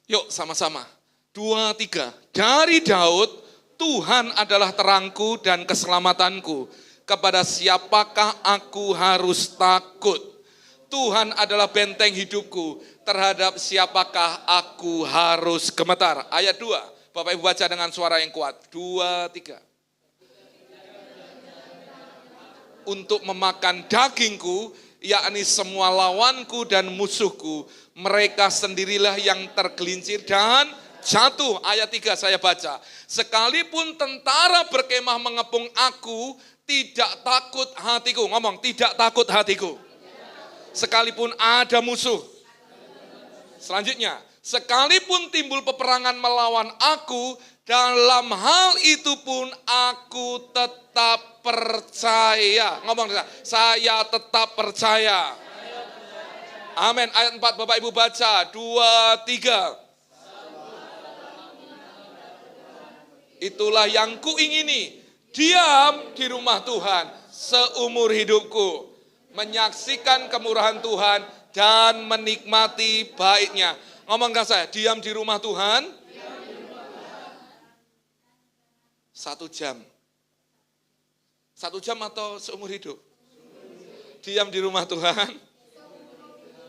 Yuk sama-sama. 2, 3. Dari Daud, Tuhan adalah terangku dan keselamatanku. Kepada siapakah aku harus takut? Tuhan adalah benteng hidupku. Terhadap siapakah aku harus gemetar? Ayat 2. Bapak Ibu baca dengan suara yang kuat. 2, 3. Untuk memakan dagingku, yakni semua lawanku dan musuhku, mereka sendirilah yang tergelincir dan jatuh. Ayat 3 saya baca. Sekalipun tentara berkemah mengepung aku, tidak takut hatiku. Ngomong, tidak takut hatiku. Sekalipun ada musuh. Selanjutnya, sekalipun timbul peperangan melawan aku, dalam hal itu pun aku tetap percaya. Ngomong, saya tetap percaya. Amin. Ayat 4 Bapak Ibu baca. 2, 3. Itulah yang kuingini. Diam di rumah Tuhan seumur hidupku. Menyaksikan kemurahan Tuhan dan menikmati baiknya. Ngomong ke saya, diam di rumah Tuhan. 1 jam. 1 jam atau seumur hidup? Diam di rumah Tuhan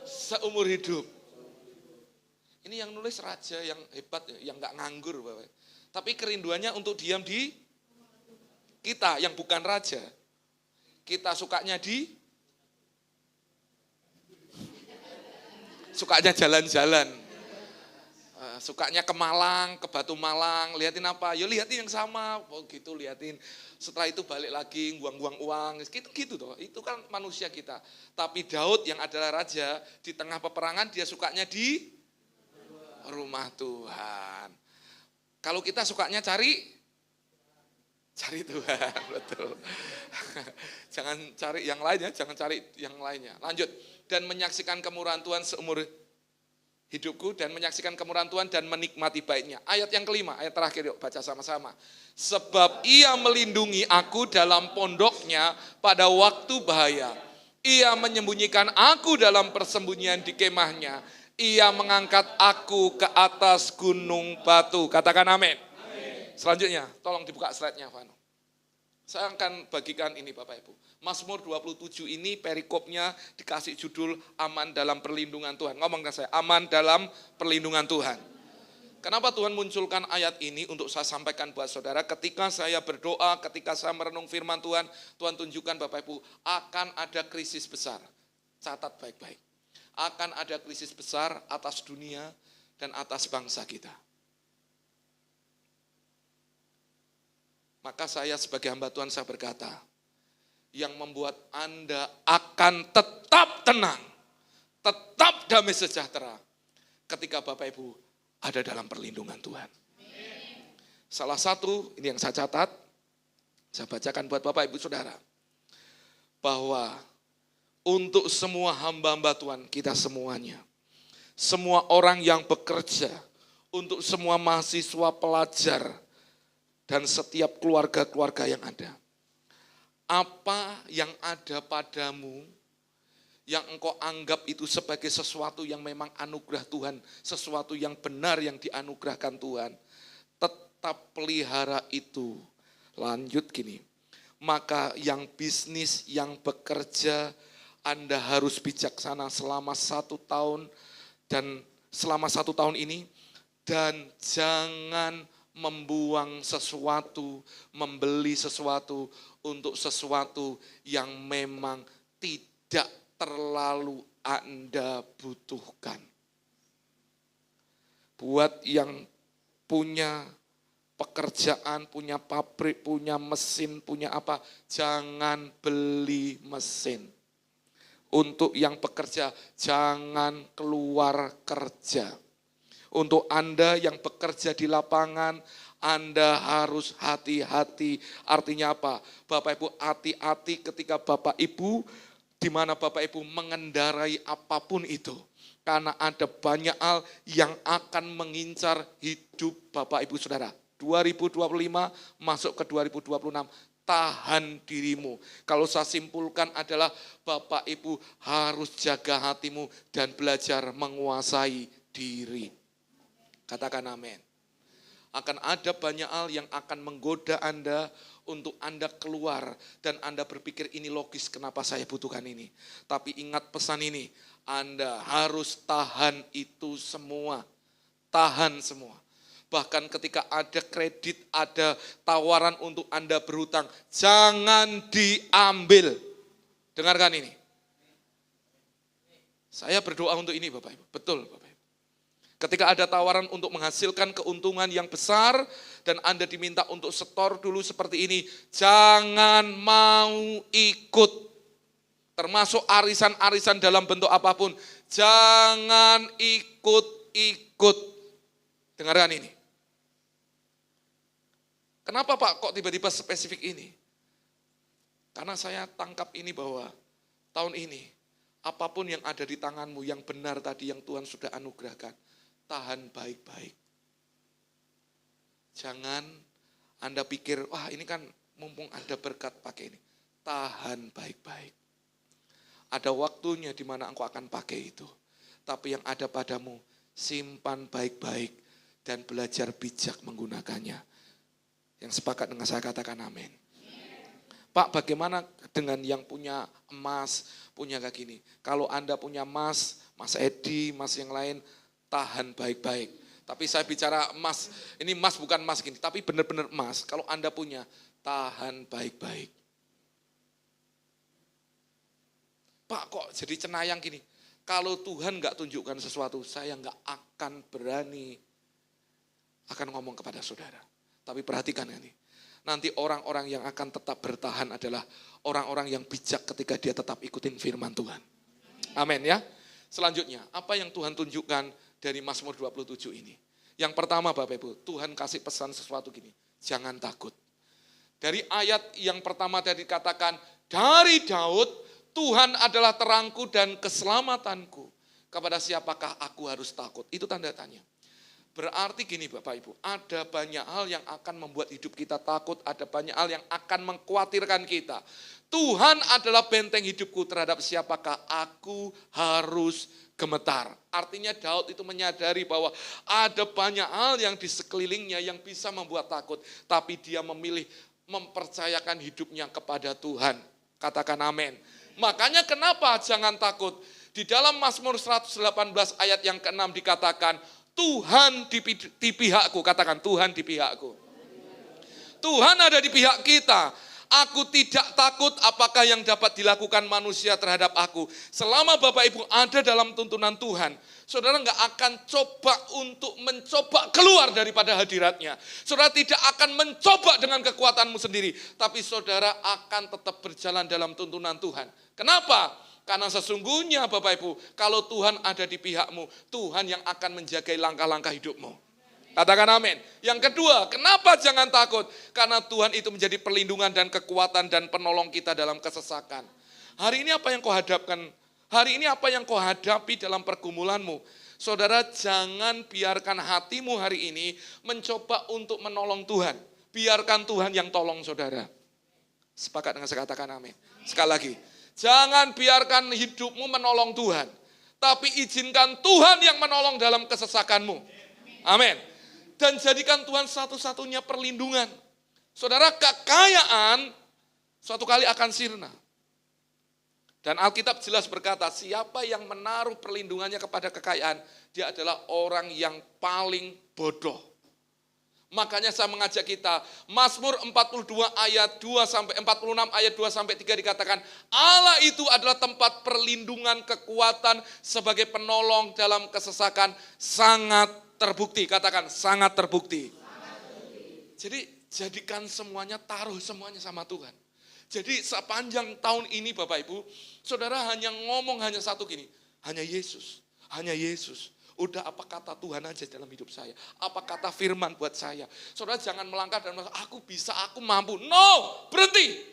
seumur hidup. Ini yang nulis raja yang hebat, yang gak nganggur. Bapak. Tapi kerinduannya untuk diam di kita yang bukan raja. Kita sukanya sukanya jalan-jalan. Sukanya ke Malang, ke Batu Malang, liatin apa? Ya liatin yang sama, oh gitu liatin. Setelah itu balik lagi, buang-buang uang, gitu toh. Itu kan manusia kita. Tapi Daud yang adalah raja, di tengah peperangan dia sukanya di rumah Tuhan. Kalau kita sukanya cari Tuhan, betul. Jangan cari yang lainnya, jangan cari yang lainnya. Lanjut, dan menyaksikan kemurahan Tuhan seumur hidupku dan menyaksikan kemurahan Tuhan dan menikmati baiknya. Ayat yang kelima, ayat terakhir yuk baca sama-sama. Sebab ia melindungi aku dalam pondoknya pada waktu bahaya. Ia menyembunyikan aku dalam persembunyian di kemahnya. Ia mengangkat aku ke atas gunung batu. Katakan amin. Selanjutnya, tolong dibuka slide-nya, Vano. Saya akan bagikan ini Bapak Ibu. Mazmur 27 ini perikopnya dikasih judul aman dalam perlindungan Tuhan. Ngomong ke saya, aman dalam perlindungan Tuhan. Kenapa Tuhan munculkan ayat ini untuk saya sampaikan buat saudara? Ketika saya berdoa, ketika saya merenung firman Tuhan, Tuhan tunjukkan Bapak Ibu, akan ada krisis besar. Catat baik-baik. Akan ada krisis besar atas dunia dan atas bangsa kita. Maka saya sebagai hamba Tuhan saya berkata, yang membuat Anda akan tetap tenang, tetap damai sejahtera ketika Bapak Ibu ada dalam perlindungan Tuhan. Salah satu, ini yang saya catat, saya bacakan buat Bapak Ibu Saudara, bahwa untuk semua hamba-hamba Tuhan, kita semuanya, semua orang yang bekerja, untuk semua mahasiswa pelajar, dan setiap keluarga-keluarga yang ada. Apa yang ada padamu, yang engkau anggap itu sebagai sesuatu yang memang anugerah Tuhan, sesuatu yang benar yang dianugerahkan Tuhan, tetap pelihara itu. Lanjut gini, maka yang bisnis, yang bekerja, Anda harus bijaksana selama 1 tahun, dan selama 1 tahun ini, dan jangan membuang sesuatu, membeli sesuatu untuk sesuatu yang memang tidak terlalu Anda butuhkan. Buat yang punya pekerjaan, punya pabrik, punya mesin, punya apa, jangan beli mesin. Untuk yang bekerja, jangan keluar kerja. Untuk Anda yang bekerja di lapangan, Anda harus hati-hati. Artinya apa? Bapak Ibu hati-hati ketika Bapak Ibu, di mana Bapak Ibu mengendarai apapun itu. Karena ada banyak hal yang akan mengincar hidup Bapak Ibu Saudara. 2025 masuk ke 2026. Tahan dirimu. Kalau saya simpulkan adalah Bapak Ibu harus jaga hatimu dan belajar menguasai diri. Katakan amin. Akan ada banyak hal yang akan menggoda Anda untuk Anda keluar. Dan Anda berpikir ini logis kenapa saya butuhkan ini. Tapi ingat pesan ini, Anda harus tahan itu semua. Tahan semua. Bahkan ketika ada kredit, ada tawaran untuk Anda berhutang, jangan diambil. Dengarkan ini. Saya berdoa untuk ini Bapak Ibu. Betul Bapak Ibu. Ketika ada tawaran untuk menghasilkan keuntungan yang besar dan Anda diminta untuk setor dulu seperti ini, jangan mau ikut. Termasuk arisan-arisan dalam bentuk apapun, jangan ikut-ikut. Dengarkan ini. Kenapa Pak kok tiba-tiba spesifik ini? Karena saya tangkap ini bahwa tahun ini, apapun yang ada di tanganmu yang benar tadi yang Tuhan sudah anugerahkan, tahan baik-baik. Jangan Anda pikir, wah ini kan mumpung ada berkat pakai ini. Tahan baik-baik. Ada waktunya di mana engkau akan pakai itu. Tapi yang ada padamu, simpan baik-baik dan belajar bijak menggunakannya. Yang sepakat dengan saya katakan amin. Pak, bagaimana dengan yang punya emas, punya kayak gini? Kalau Anda punya emas, Mas Edi, Mas yang lain, tahan baik-baik. Tapi saya bicara emas, ini emas bukan emas gini, tapi benar-benar emas. Kalau Anda punya, tahan baik-baik. Pak, kok jadi cenayang gini? Kalau Tuhan nggak tunjukkan sesuatu, saya nggak akan berani akan ngomong kepada saudara. Tapi perhatikan ini. Nanti orang-orang yang akan tetap bertahan adalah orang-orang yang bijak ketika dia tetap ikutin firman Tuhan. Amin ya. Selanjutnya, apa yang Tuhan tunjukkan dari Mazmur 27 ini? Yang pertama Bapak Ibu, Tuhan kasih pesan sesuatu gini, jangan takut. Dari ayat yang pertama tadi dikatakan, dari Daud, Tuhan adalah terangku dan keselamatanku. Kepada siapakah aku harus takut? Itu tanda tanya. Berarti gini Bapak Ibu, ada banyak hal yang akan membuat hidup kita takut, ada banyak hal yang akan mengkhawatirkan kita. Tuhan adalah benteng hidupku, terhadap siapakah aku harus gemetar. Artinya Daud itu menyadari bahwa ada banyak hal yang di sekelilingnya yang bisa membuat takut. Tapi dia memilih mempercayakan hidupnya kepada Tuhan. Katakan amin. Makanya kenapa jangan takut. Di dalam Mazmur 118 ayat yang ke-6 dikatakan, Tuhan di pihakku, katakan Tuhan di pihakku. Tuhan ada di pihak kita. Aku tidak takut apakah yang dapat dilakukan manusia terhadap aku. Selama Bapak Ibu ada dalam tuntunan Tuhan, saudara nggak akan coba untuk mencoba keluar daripada hadiratnya. Saudara tidak akan mencoba dengan kekuatanmu sendiri. Tapi saudara akan tetap berjalan dalam tuntunan Tuhan. Kenapa? Karena sesungguhnya Bapak Ibu, kalau Tuhan ada di pihakmu, Tuhan yang akan menjaga langkah-langkah hidupmu. Katakan amin. Yang kedua, kenapa jangan takut? Karena Tuhan itu menjadi perlindungan dan kekuatan dan penolong kita dalam kesesakan. Hari ini apa yang kau hadapkan? Hari ini apa yang kau hadapi dalam pergumulanmu? Saudara, jangan biarkan hatimu hari ini mencoba untuk menolong Tuhan. Biarkan Tuhan yang tolong saudara. Sepakat dengan saya katakan amin. Sekali lagi. Jangan biarkan hidupmu menolong Tuhan. Tapi izinkan Tuhan yang menolong dalam kesesakanmu. Amin. Dan jadikan Tuhan satu-satunya perlindungan. Saudara, kekayaan suatu kali akan sirna. Dan Alkitab jelas berkata, siapa yang menaruh perlindungannya kepada kekayaan, dia adalah orang yang paling bodoh. Makanya saya mengajak kita, Mazmur 42 ayat 2 sampai 46 ayat 2 sampai 3 dikatakan, Allah itu adalah tempat perlindungan, kekuatan sebagai penolong dalam kesesakan, sangat terbukti. Katakan sangat terbukti. Jadi jadikan semuanya, taruh semuanya sama Tuhan. Jadi sepanjang tahun ini Bapak Ibu, saudara hanya ngomong hanya satu gini, hanya Yesus, hanya Yesus. Udah apa kata Tuhan aja dalam hidup saya. Apa kata firman buat saya. Saudara jangan melangkah dan merasa, aku bisa, aku mampu. No, berhenti.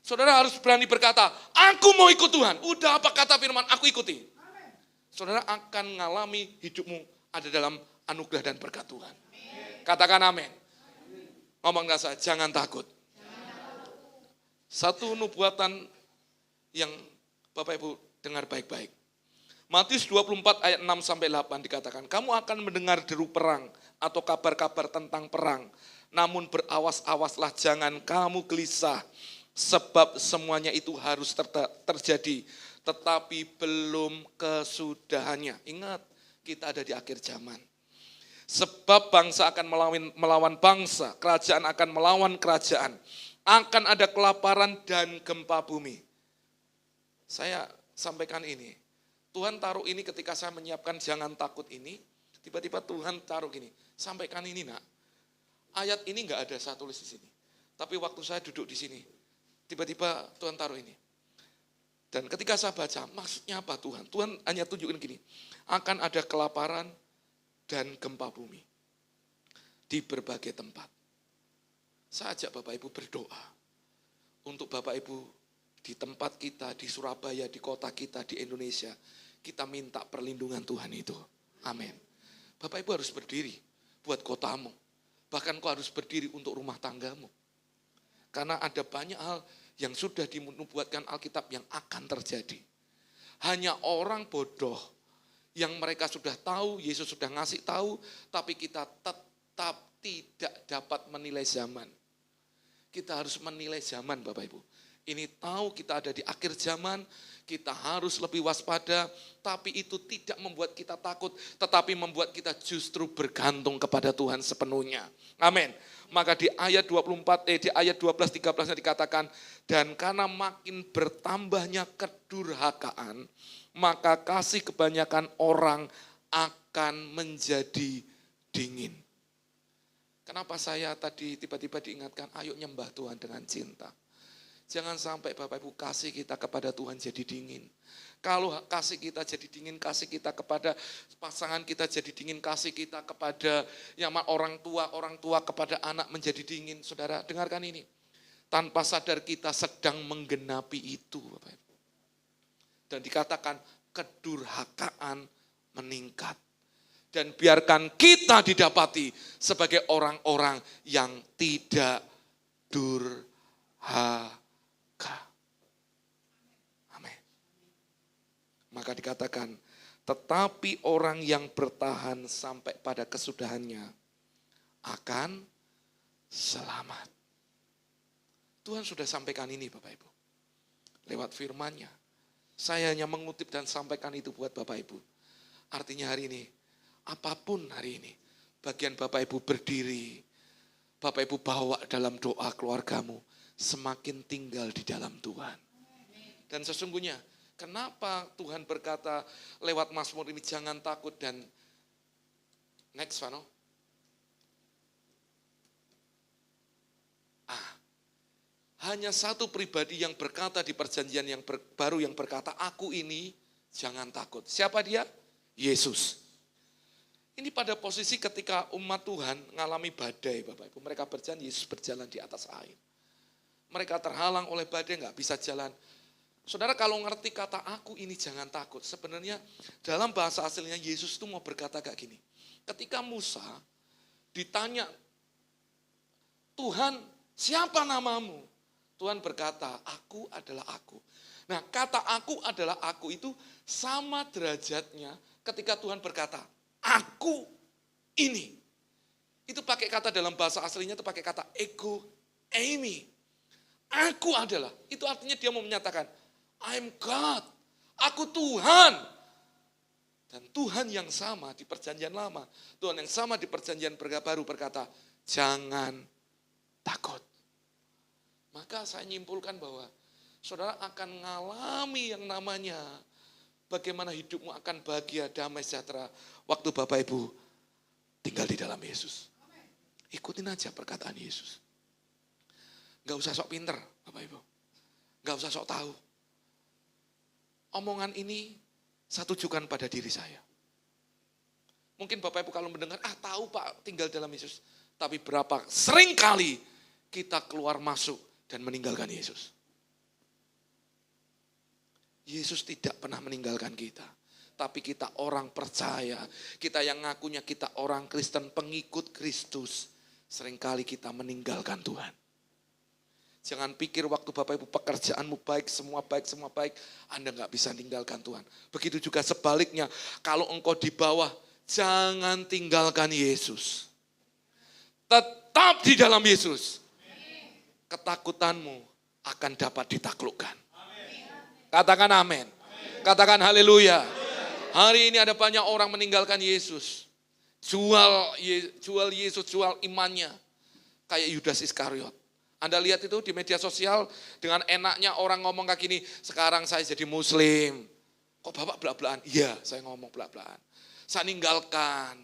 Saudara harus berani berkata, aku mau ikut Tuhan. Udah apa kata firman, aku ikuti. Saudara akan mengalami hidupmu ada dalam anugerah dan berkat Tuhan. Katakan amin. Ngomong dengan saya, jangan takut. Satu nubuatan yang Bapak Ibu dengar baik-baik. Matius 24 ayat 6 sampai 8 dikatakan, kamu akan mendengar deru perang atau kabar-kabar tentang perang. Namun berawas-awaslah, jangan kamu gelisah, sebab semuanya itu harus terjadi, tetapi belum kesudahannya. Ingat, kita ada di akhir zaman. Sebab bangsa akan melawan bangsa, kerajaan akan melawan kerajaan. Akan ada kelaparan dan gempa bumi. Saya sampaikan ini, Tuhan taruh ini ketika saya menyiapkan jangan takut ini, tiba-tiba Tuhan taruh gini, sampaikan ini nak. Ayat ini enggak ada saya tulis di sini. Tapi waktu saya duduk di sini, tiba-tiba Tuhan taruh ini. Dan ketika saya baca, maksudnya apa Tuhan? Tuhan hanya tunjukin gini, akan ada kelaparan dan gempa bumi di berbagai tempat. Saya ajak Bapak Ibu berdoa untuk Bapak Ibu di tempat kita, di Surabaya, di kota kita, di Indonesia. Kita minta perlindungan Tuhan itu. Amin. Bapak Ibu harus berdiri buat kotamu. Bahkan kau harus berdiri untuk rumah tanggamu. Karena ada banyak hal yang sudah dinubuatkan Alkitab yang akan terjadi. Hanya orang bodoh yang mereka sudah tahu, Yesus sudah ngasih tahu, tapi kita tetap tidak dapat menilai zaman. Kita harus menilai zaman Bapak Ibu. Ini tahu kita ada di akhir zaman, kita harus lebih waspada, tapi itu tidak membuat kita takut, tetapi membuat kita justru bergantung kepada Tuhan sepenuhnya. Amin. Maka di ayat 24, di ayat 12-13 dikatakan, dan karena makin bertambahnya kedurhakaan, maka kasih kebanyakan orang akan menjadi dingin. Kenapa saya tadi tiba-tiba diingatkan, ayo nyembah Tuhan dengan cinta. Jangan sampai Bapak Ibu kasih kita kepada Tuhan jadi dingin. Kalau kasih kita jadi dingin, kasih kita kepada pasangan kita jadi dingin, kasih kita kepada yang orang tua kepada anak menjadi dingin. Saudara, dengarkan ini. Tanpa sadar kita sedang menggenapi itu, Bapak Ibu. Dan dikatakan kedurhakaan meningkat. Dan biarkan kita didapati sebagai orang-orang yang tidak durhaka. Amin. Maka dikatakan, tetapi orang yang bertahan sampai pada kesudahannya akan selamat. Tuhan sudah sampaikan ini Bapak Ibu. Lewat firman-Nya. Saya hanya mengutip dan sampaikan itu buat Bapak Ibu. Artinya hari ini, apapun hari ini, bagian Bapak Ibu berdiri, Bapak Ibu bawa dalam doa keluargamu, semakin tinggal di dalam Tuhan. Dan sesungguhnya, kenapa Tuhan berkata lewat Mazmur ini jangan takut dan next Vano. Hanya satu pribadi yang berkata di perjanjian yang baru yang berkata aku ini jangan takut. Siapa dia? Yesus. Ini pada posisi ketika umat Tuhan mengalami badai Bapak Ibu. Mereka berjalan, Yesus berjalan di atas air. Mereka terhalang oleh badai, nggak bisa jalan. Saudara kalau ngerti kata aku ini jangan takut. Sebenarnya dalam bahasa aslinya Yesus itu mau berkata kayak gini. Ketika Musa ditanya, Tuhan siapa namamu? Tuhan berkata, aku adalah aku. Nah kata aku adalah aku itu sama derajatnya ketika Tuhan berkata, aku ini. Itu pakai kata dalam bahasa aslinya itu pakai kata ego eimi. Aku adalah, itu artinya dia mau menyatakan, I'm God, aku Tuhan. Dan Tuhan yang sama di perjanjian lama, Tuhan yang sama di perjanjian baru berkata, jangan takut. Maka saya nyimpulkan bahwa saudara akan mengalami yang namanya bagaimana hidupmu akan bahagia, damai, sejahtera waktu Bapak Ibu tinggal di dalam Yesus. Ikutin aja perkataan Yesus. Gak usah sok pinter, Bapak Ibu. Gak usah sok tahu. Omongan ini saya tujukan pada diri saya. Mungkin Bapak Ibu kalau mendengar, tahu Pak tinggal dalam Yesus. Tapi berapa sering kali kita keluar masuk dan meninggalkan Yesus. Yesus tidak pernah meninggalkan kita. Tapi kita orang percaya. Kita yang ngakunya kita orang Kristen, pengikut Kristus. Seringkali kita meninggalkan Tuhan. Jangan pikir waktu Bapak Ibu pekerjaanmu baik, semua baik, Anda nggak bisa tinggalkan Tuhan. Begitu juga sebaliknya, kalau engkau di bawah, jangan tinggalkan Yesus. Tetap di dalam Yesus. Ketakutanmu akan dapat ditaklukkan. Katakan amin. Katakan haleluya. Hari ini ada banyak orang meninggalkan Yesus. Jual Yesus, jual imannya. Kayak Yudas Iskariot. Anda lihat itu di media sosial, dengan enaknya orang ngomong kayak gini, sekarang saya jadi muslim. Kok Bapak belak-belakan? Iya, saya ngomong belak-belakan. Saya ninggalkan.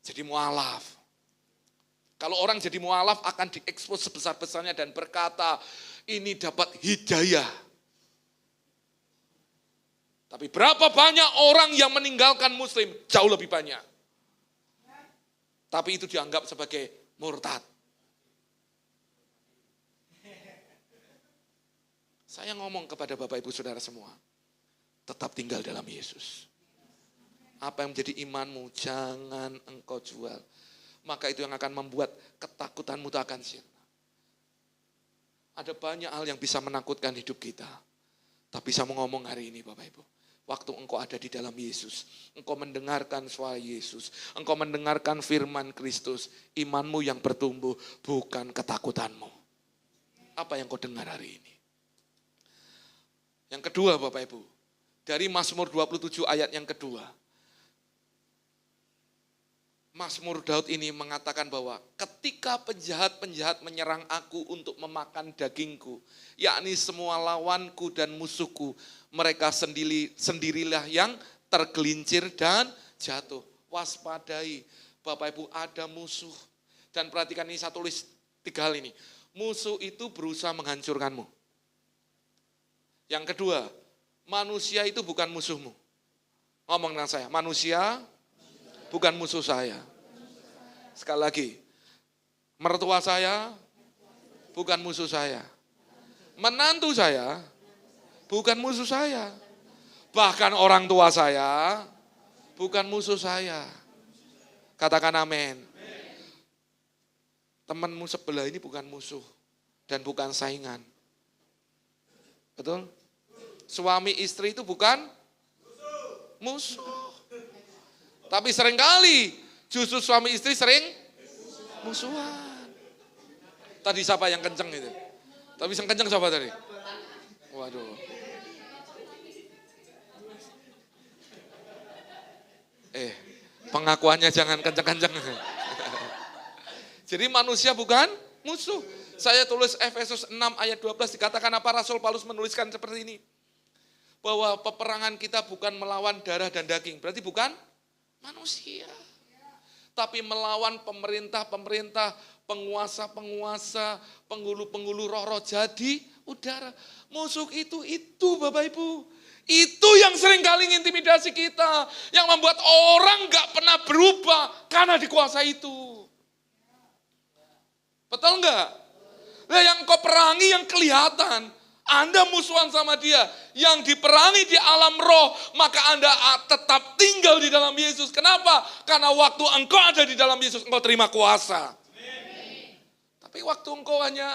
Jadi mualaf. Kalau orang jadi mualaf akan diekspos sebesar-besarnya dan berkata, ini dapat hidayah. Tapi berapa banyak orang yang meninggalkan muslim? Jauh lebih banyak. Tapi itu dianggap sebagai murtad. Saya ngomong kepada Bapak Ibu Saudara semua, tetap tinggal dalam Yesus. Apa yang menjadi imanmu, jangan engkau jual. Maka itu yang akan membuat ketakutanmu itu akan sirna. Ada banyak hal yang bisa menakutkan hidup kita. Tapi saya mau ngomong hari ini Bapak Ibu. Waktu engkau ada di dalam Yesus, engkau mendengarkan suara Yesus, engkau mendengarkan firman Kristus, imanmu yang bertumbuh, bukan ketakutanmu. Apa yang kau dengar hari ini? Yang kedua Bapak Ibu, dari Mazmur 27 ayat yang kedua. Mazmur Daud ini mengatakan bahwa ketika penjahat-penjahat menyerang aku untuk memakan dagingku, yakni semua lawanku dan musuhku, mereka sendirilah yang tergelincir dan jatuh. Waspadai, Bapak Ibu, ada musuh. Dan perhatikan ini, saya tulis 3 hal ini. Musuh itu berusaha menghancurkanmu. Yang kedua, manusia itu bukan musuhmu. Ngomong dengan saya, manusia bukan musuh saya. Sekali lagi, mertua saya bukan musuh saya. Menantu saya bukan musuh saya. Bahkan orang tua saya bukan musuh saya. Katakan amin. Temanmu sebelah ini bukan musuh dan bukan saingan. Betul? Suami istri itu bukan musuh. Tapi seringkali justru suami istri sering musuhan. Tadi siapa yang kenceng itu? Tapi yang kenceng siapa tadi? Waduh. Pengakuannya jangan kenceng-kenceng. Jadi manusia bukan musuh. Saya tulis Efesus 6 ayat 12 dikatakan apa? Rasul Paulus menuliskan seperti ini. Bahwa peperangan kita bukan melawan darah dan daging. Berarti bukan manusia. Tapi melawan pemerintah-pemerintah, penguasa-penguasa, penghulu-penghulu roh-roh jadi udara. Musuh itu Bapak Ibu. Itu yang sering kali intimidasi kita. Yang membuat orang gak pernah berubah karena dikuasai itu. Betul enggak? Nah, yang kau perangi yang kelihatan. Anda musuhan sama dia. Yang diperangi di alam roh, maka Anda tetap tinggal di dalam Yesus. Kenapa? Karena waktu engkau ada di dalam Yesus, engkau terima kuasa. Amen. Tapi waktu engkau hanya,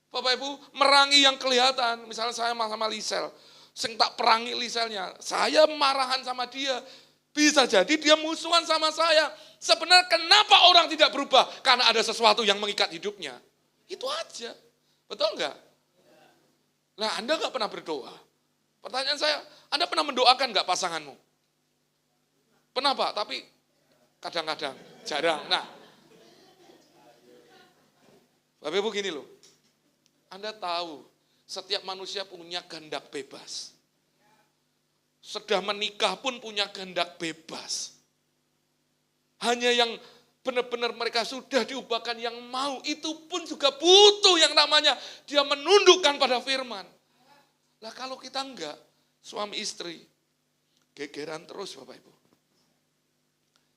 Bapak Ibu, merangi yang kelihatan. Misalnya saya sama Lisel. Sing tak perangi Liselnya. Saya marahan sama dia. Bisa jadi dia musuhan sama saya. Sebenarnya kenapa orang tidak berubah? Karena ada sesuatu yang mengikat hidupnya. Itu aja. Betul enggak? Nah, Anda enggak pernah berdoa. Pertanyaan saya, Anda pernah mendoakan enggak pasanganmu? Pernah Pak, tapi kadang-kadang, jarang. Nah, Bapak Ibu gini loh. Anda tahu, setiap manusia punya kehendak bebas. Sudah menikah pun punya kehendak bebas. Hanya yang benar-benar mereka sudah diubahkan yang mau, itu pun juga butuh yang namanya dia menundukkan pada firman. Lah kalau kita enggak, suami istri, gegeran terus Bapak Ibu.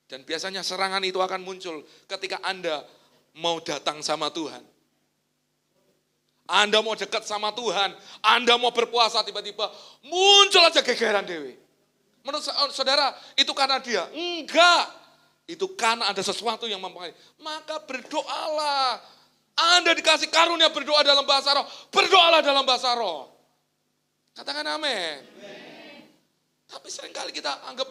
Dan biasanya serangan itu akan muncul ketika Anda mau datang sama Tuhan. Anda mau dekat sama Tuhan, Anda mau berpuasa, tiba-tiba muncul aja gegeran dewe. Menurut saudara, itu karena dia? Enggak. Itu karena ada sesuatu yang mempengaruhi. Maka berdoalah. Anda dikasih karunia berdoa dalam bahasa roh. Berdoalah dalam bahasa roh. Katakan amin. Tapi seringkali kita anggap,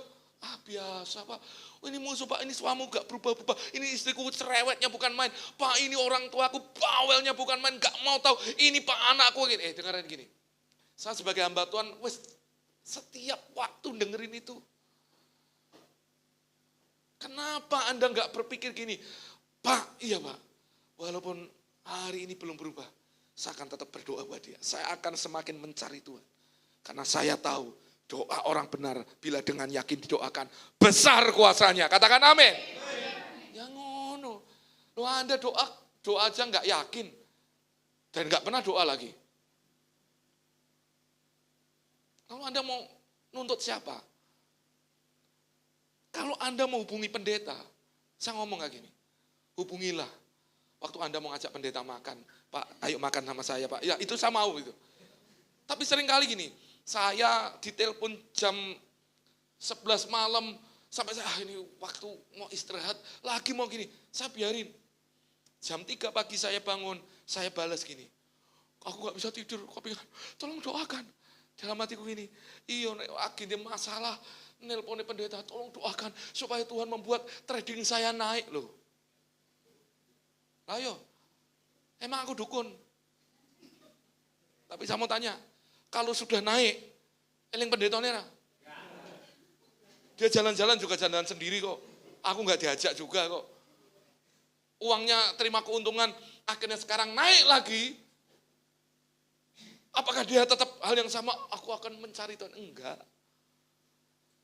biasa Pak. Ini musuh Pak, ini suamimu gak berubah-ubah. Ini istriku cerewetnya bukan main. Pak, ini orang tuaku bawelnya bukan main. Gak mau tahu, ini Pak anakku. Dengerin gini. Saya sebagai hamba Tuhan, setiap waktu dengerin itu. Kenapa Anda gak berpikir gini? Pak, iya Pak. Walaupun hari ini belum berubah, saya akan tetap berdoa buat dia. Saya akan semakin mencari Tuhan. Karena saya tahu, doa orang benar bila dengan yakin didoakan, besar kuasanya. Katakan amin. Ya ngono. Loh Anda doa aja nggak yakin. Dan nggak pernah doa lagi. Lalu Anda mau nuntut siapa? Kalau Anda mau hubungi pendeta, saya ngomong kayak gini. Hubungilah. Waktu Anda mau ngajak pendeta makan. Pak, ayo makan sama saya Pak. Ya itu saya mau gitu. Tapi sering kali gini. Saya ditelepon jam 11 malam, sampai ini waktu mau istirahat, lagi mau gini, saya biarin. Jam 3 pagi saya bangun, saya balas gini, aku gak bisa tidur, tolong doakan. Dalam hatiku gini, iya agenda masalah, nelponnya pendeta, tolong doakan, supaya Tuhan membuat trading saya naik loh. Ayo, emang aku dukun. Tapi saya mau tanya, kalau sudah naik, eling pendetanya. Dia jalan-jalan juga jalan sendiri kok. Aku nggak diajak juga kok. Uangnya terima keuntungan, akhirnya sekarang naik lagi. Apakah dia tetap hal yang sama? Aku akan mencari Tuhan. Enggak.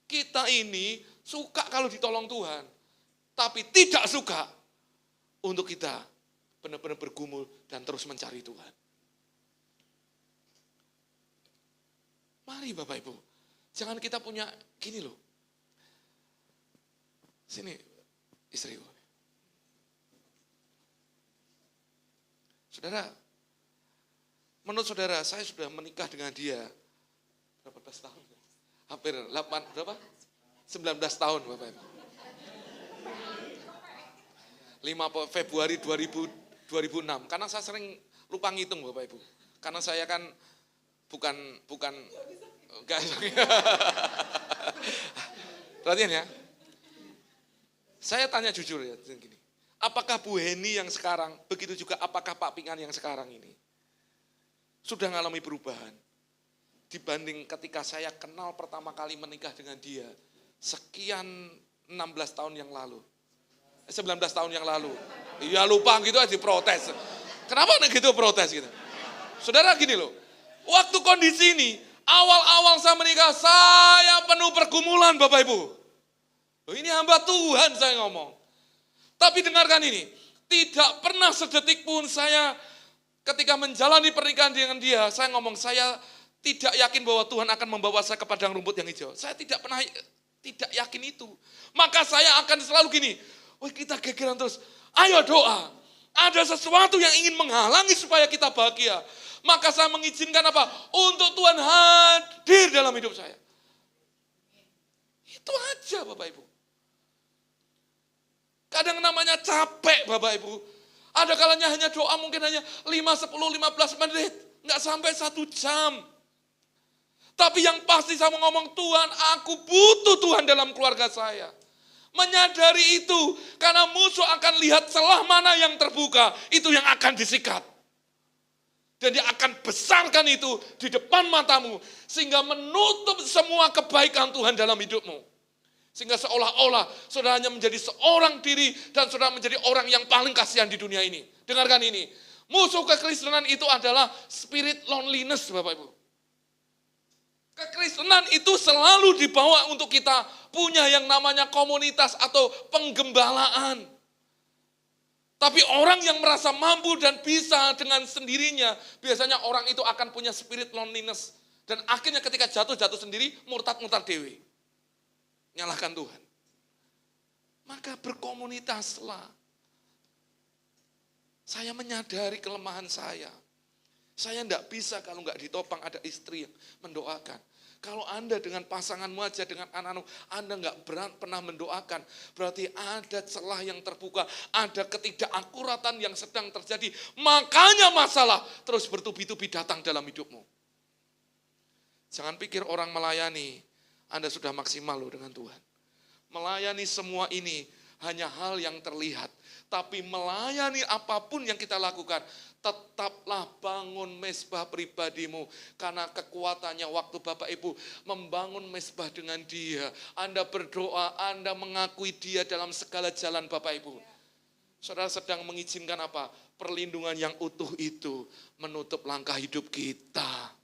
Kita ini suka kalau ditolong Tuhan. Tapi tidak suka untuk kita benar-benar bergumul dan terus mencari Tuhan. Mari Bapak Ibu, jangan kita punya gini loh. Sini istriku. Saudara, menurut saudara, saya sudah menikah dengan dia berapa belas tahun? Hampir 19 tahun Bapak Ibu. 5 Februari 2006, karena saya sering lupa ngitung Bapak Ibu. Karena saya kan bukan enggak. Perhatian ya. Saya tanya jujur ya, gini. Apakah Bu Heni yang sekarang, begitu juga apakah Pak Pingan yang sekarang ini sudah mengalami perubahan dibanding ketika saya kenal pertama kali menikah dengan dia sekian 16 tahun yang lalu. 19 tahun yang lalu. Iya lupa gitu aja diprotes. Kenapa gitu protes gitu? Saudara gini loh. Waktu kondisi ini, awal-awal saya menikah, saya penuh pergumulan Bapak Ibu. Ini hamba Tuhan saya ngomong. Tapi dengarkan ini, tidak pernah sedetik pun saya ketika menjalani pernikahan dengan dia, saya ngomong, saya tidak yakin bahwa Tuhan akan membawa saya ke padang rumput yang hijau. Saya tidak pernah, tidak yakin itu. Maka saya akan selalu gini, kita gegeran terus, ayo doa. Ada sesuatu yang ingin menghalangi supaya kita bahagia. Maka saya mengizinkan apa? Untuk Tuhan hadir dalam hidup saya. Itu aja Bapak Ibu. Kadang namanya capek Bapak Ibu. Ada kalanya hanya doa mungkin hanya 5, 10, 15 menit. Enggak sampai 1 jam. Tapi yang pasti saya mau ngomong, Tuhan aku butuh Tuhan dalam keluarga saya. Menyadari itu, karena musuh akan lihat celah mana yang terbuka, itu yang akan disikat. Dan dia akan besarkan itu di depan matamu, sehingga menutup semua kebaikan Tuhan dalam hidupmu. Sehingga seolah-olah saudara hanya menjadi seorang diri, dan saudara menjadi orang yang paling kasihan di dunia ini. Dengarkan ini, musuh kekristenan itu adalah spirit loneliness Bapak Ibu. Kekristenan itu selalu dibawa untuk kita punya yang namanya komunitas atau penggembalaan. Tapi orang yang merasa mampu dan bisa dengan sendirinya, biasanya orang itu akan punya spirit loneliness. Dan akhirnya ketika jatuh sendiri, murtad dewe. Nyalahkan Tuhan. Maka berkomunitaslah. Saya menyadari kelemahan saya. Saya tidak bisa kalau nggak ditopang ada istri yang mendoakan. Kalau Anda dengan pasanganmu aja, dengan anak-anak, Anda nggak pernah mendoakan, berarti ada celah yang terbuka, ada ketidakakuratan yang sedang terjadi. Makanya masalah terus bertubi-tubi datang dalam hidupmu. Jangan pikir orang melayani, Anda sudah maksimal loh dengan Tuhan. Melayani semua ini hanya hal yang terlihat. Tapi melayani apapun yang kita lakukan, tetaplah bangun mezbah pribadimu. Karena kekuatannya waktu Bapak Ibu membangun mezbah dengan Dia. Anda berdoa, Anda mengakui Dia dalam segala jalan Bapak Ibu. Saudara sedang mengizinkan apa? Perlindungan yang utuh itu menutup langkah hidup kita.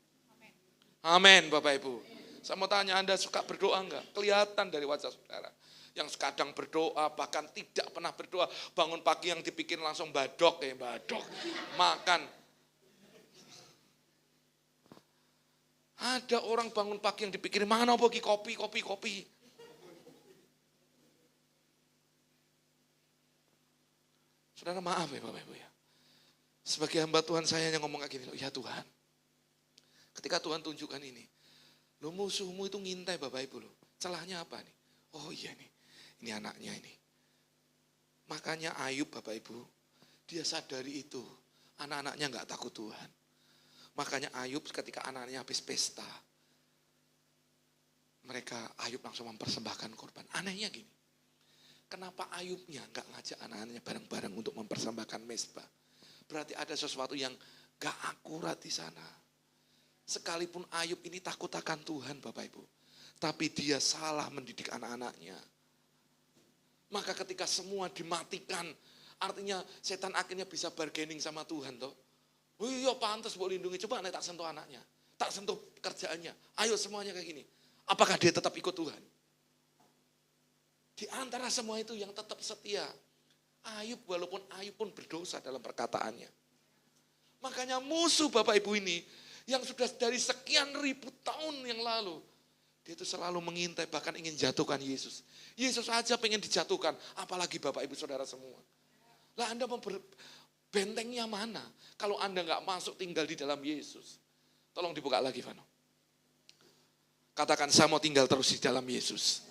Amin Bapak Ibu. Saya mau tanya, Anda suka berdoa enggak? Kelihatan dari wajah saudara. Yang kadang berdoa, bahkan tidak pernah berdoa. Bangun pagi yang dipikir langsung badok, makan. Ada orang bangun pagi yang dipikir, mana bagi kopi. Saudara maaf ya Bapak Ibu ya. Sebagai hamba Tuhan saya yang ngomong kayak gini, loh, ya Tuhan. Ketika Tuhan tunjukkan ini, lo musuhmu itu ngintai Bapak Ibu loh. Celahnya apa nih? Oh iya nih. Ini anaknya ini. Makanya Ayub Bapak Ibu, dia sadari itu. Anak-anaknya enggak takut Tuhan. Makanya Ayub ketika anak-anaknya habis pesta, Ayub langsung mempersembahkan korban. Anehnya gini, kenapa Ayubnya enggak ngajak anak-anaknya bareng-bareng untuk mempersembahkan mezbah? Berarti ada sesuatu yang enggak akurat di sana. Sekalipun Ayub ini takut akan Tuhan Bapak Ibu, tapi dia salah mendidik anak-anaknya. Maka ketika semua dimatikan, artinya setan akhirnya bisa bargaining sama Tuhan toh. Oh iya pantas buat lindungi, coba nek tak sentuh anaknya, tak sentuh kerjaannya, ayo semuanya kayak gini. Apakah dia tetap ikut Tuhan? Di antara semua itu yang tetap setia, Ayub, walaupun Ayub pun berdosa dalam perkataannya. Makanya musuh Bapak Ibu ini, yang sudah dari sekian ribu tahun yang lalu, dia itu selalu mengintai, bahkan ingin jatuhkan Yesus. Yesus aja pengen dijatuhkan, apalagi Bapak Ibu Saudara semua. Lah Anda mau bentengnya mana? Kalau Anda nggak masuk tinggal di dalam Yesus. Tolong dibuka lagi, Vano. Katakan, saya mau tinggal terus di dalam Yesus.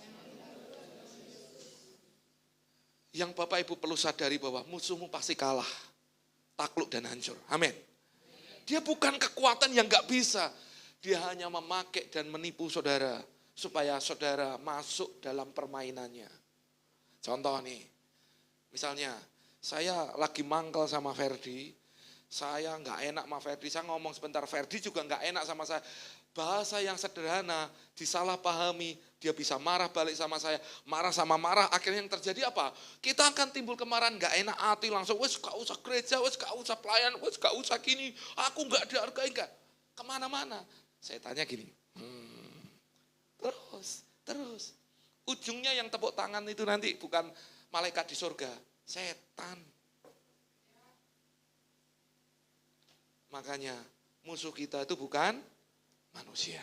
Yang Bapak Ibu perlu sadari bahwa musuhmu pasti kalah, takluk dan hancur. Amin. Dia bukan kekuatan yang nggak bisa. Dia hanya memakai dan menipu saudara, supaya saudara masuk dalam permainannya. Contoh nih, misalnya saya lagi mangkel sama Ferdi, saya nggak enak sama Ferdi, saya ngomong sebentar, Ferdi juga nggak enak sama saya. Bahasa yang sederhana, disalahpahami, dia bisa marah balik sama saya, marah sama marah, akhirnya yang terjadi apa? Kita akan timbul kemarahan, nggak enak hati, langsung, wes gak usah gereja, wes gak usah pelayan, wes gak usah gini, aku nggak dihargai, nggak kemana-mana. Saya tanya gini, terus. Ujungnya yang tepuk tangan itu nanti bukan malaikat di surga, setan. Makanya musuh kita itu bukan manusia.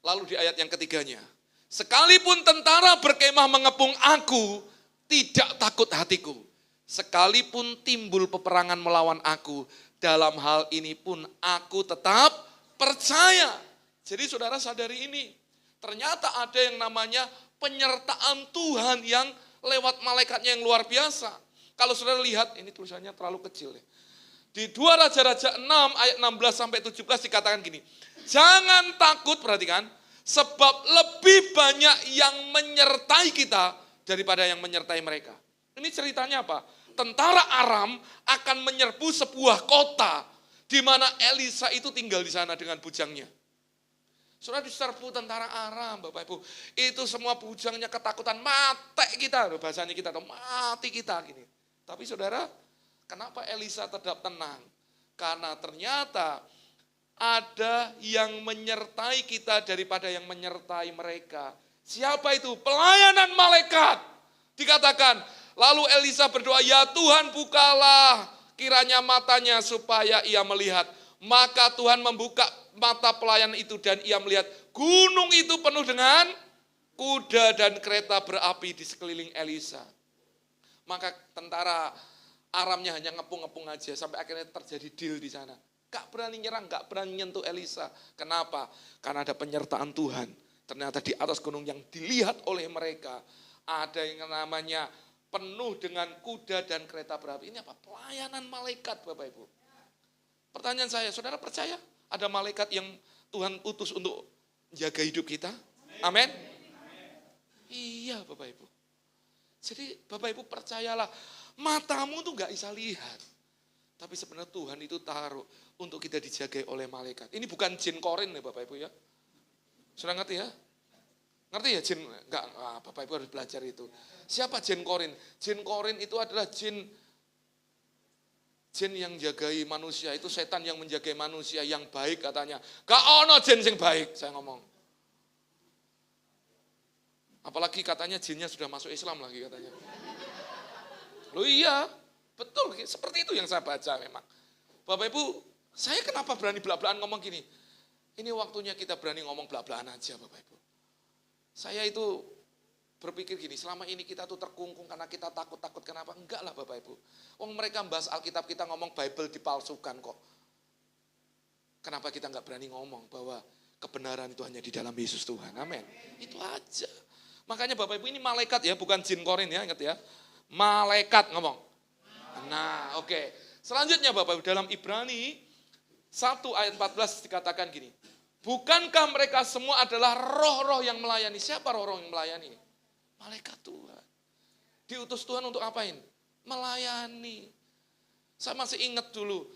Lalu di ayat yang ketiganya, sekalipun tentara berkemah mengepung aku, tidak takut hatiku. Sekalipun timbul peperangan melawan aku, dalam hal ini pun aku tetap percaya. Jadi saudara sadari ini, ternyata ada yang namanya penyertaan Tuhan yang lewat malaikatnya yang luar biasa. Kalau saudara lihat, ini tulisannya terlalu kecil ya. Di 2 Raja-Raja 6 ayat 16-17 dikatakan gini, jangan takut, perhatikan, sebab lebih banyak yang menyertai kita daripada yang menyertai mereka. Ini ceritanya apa? Tentara Aram akan menyerbu sebuah kota di mana Elisa itu tinggal di sana dengan bujangnya. Saudara diserbu tentara Aram, Bapak Ibu. Itu semua bujangnya ketakutan, mati kita, bahasanya kita, mati kita gini. Tapi saudara, kenapa Elisa tetap tenang? Karena ternyata ada yang menyertai kita daripada yang menyertai mereka. Siapa itu? Pelayanan malaikat. Dikatakan, lalu Elisa berdoa, ya Tuhan bukalah kiranya matanya supaya ia melihat. Maka Tuhan membuka mata pelayan itu dan ia melihat gunung itu penuh dengan kuda dan kereta berapi di sekeliling Elisa. Maka tentara Aramnya hanya ngepung-ngepung aja sampai akhirnya terjadi deal di sana. Gak berani nyerang, gak berani nyentuh Elisa. Kenapa? Karena ada penyertaan Tuhan. Ternyata di atas gunung yang dilihat oleh mereka, ada yang namanya penuh dengan kuda dan kereta berapi. Ini apa? Pelayanan malaikat, Bapak Ibu. Pertanyaan saya, saudara percaya ada malaikat yang Tuhan utus untuk jaga hidup kita? Amin? Iya, Bapak Ibu. Jadi Bapak Ibu percayalah, matamu tuh gak bisa lihat. Tapi sebenarnya Tuhan itu taruh untuk kita dijagai oleh malaikat. Ini bukan jin korin ya Bapak Ibu ya. Sudah ngerti ya? Ngerti ya jin? Enggak, Bapak Ibu harus belajar itu. Siapa jin korin? Jin korin itu adalah jin yang jagai manusia. Itu setan yang menjagai manusia yang baik katanya. Gak ono jin yang baik, saya ngomong. Apalagi katanya jinnya sudah masuk Islam lagi katanya. Loh iya, betul, seperti itu yang saya baca memang. Bapak Ibu, saya kenapa berani belak-belakan ngomong gini? Ini waktunya kita berani ngomong belak-belakan aja Bapak Ibu. Saya itu berpikir gini, selama ini kita tuh terkungkung karena kita takut-takut. Kenapa? Enggak lah Bapak Ibu. Mereka bahas Alkitab, kita ngomong Bible dipalsukan kok. Kenapa kita enggak berani ngomong bahwa kebenaran itu hanya di dalam Yesus Tuhan. Amin. Itu aja. Makanya Bapak Ibu ini malaikat ya, bukan jin korin ya, ingat ya. Malaikat ngomong. Nah, oke. Selanjutnya Bapak Ibu, dalam Ibrani 1 ayat 14 dikatakan gini. Bukankah mereka semua adalah roh-roh yang melayani? Siapa roh-roh yang melayani? Malaikat Tuhan. Diutus Tuhan untuk apain? Melayani. Saya masih ingat dulu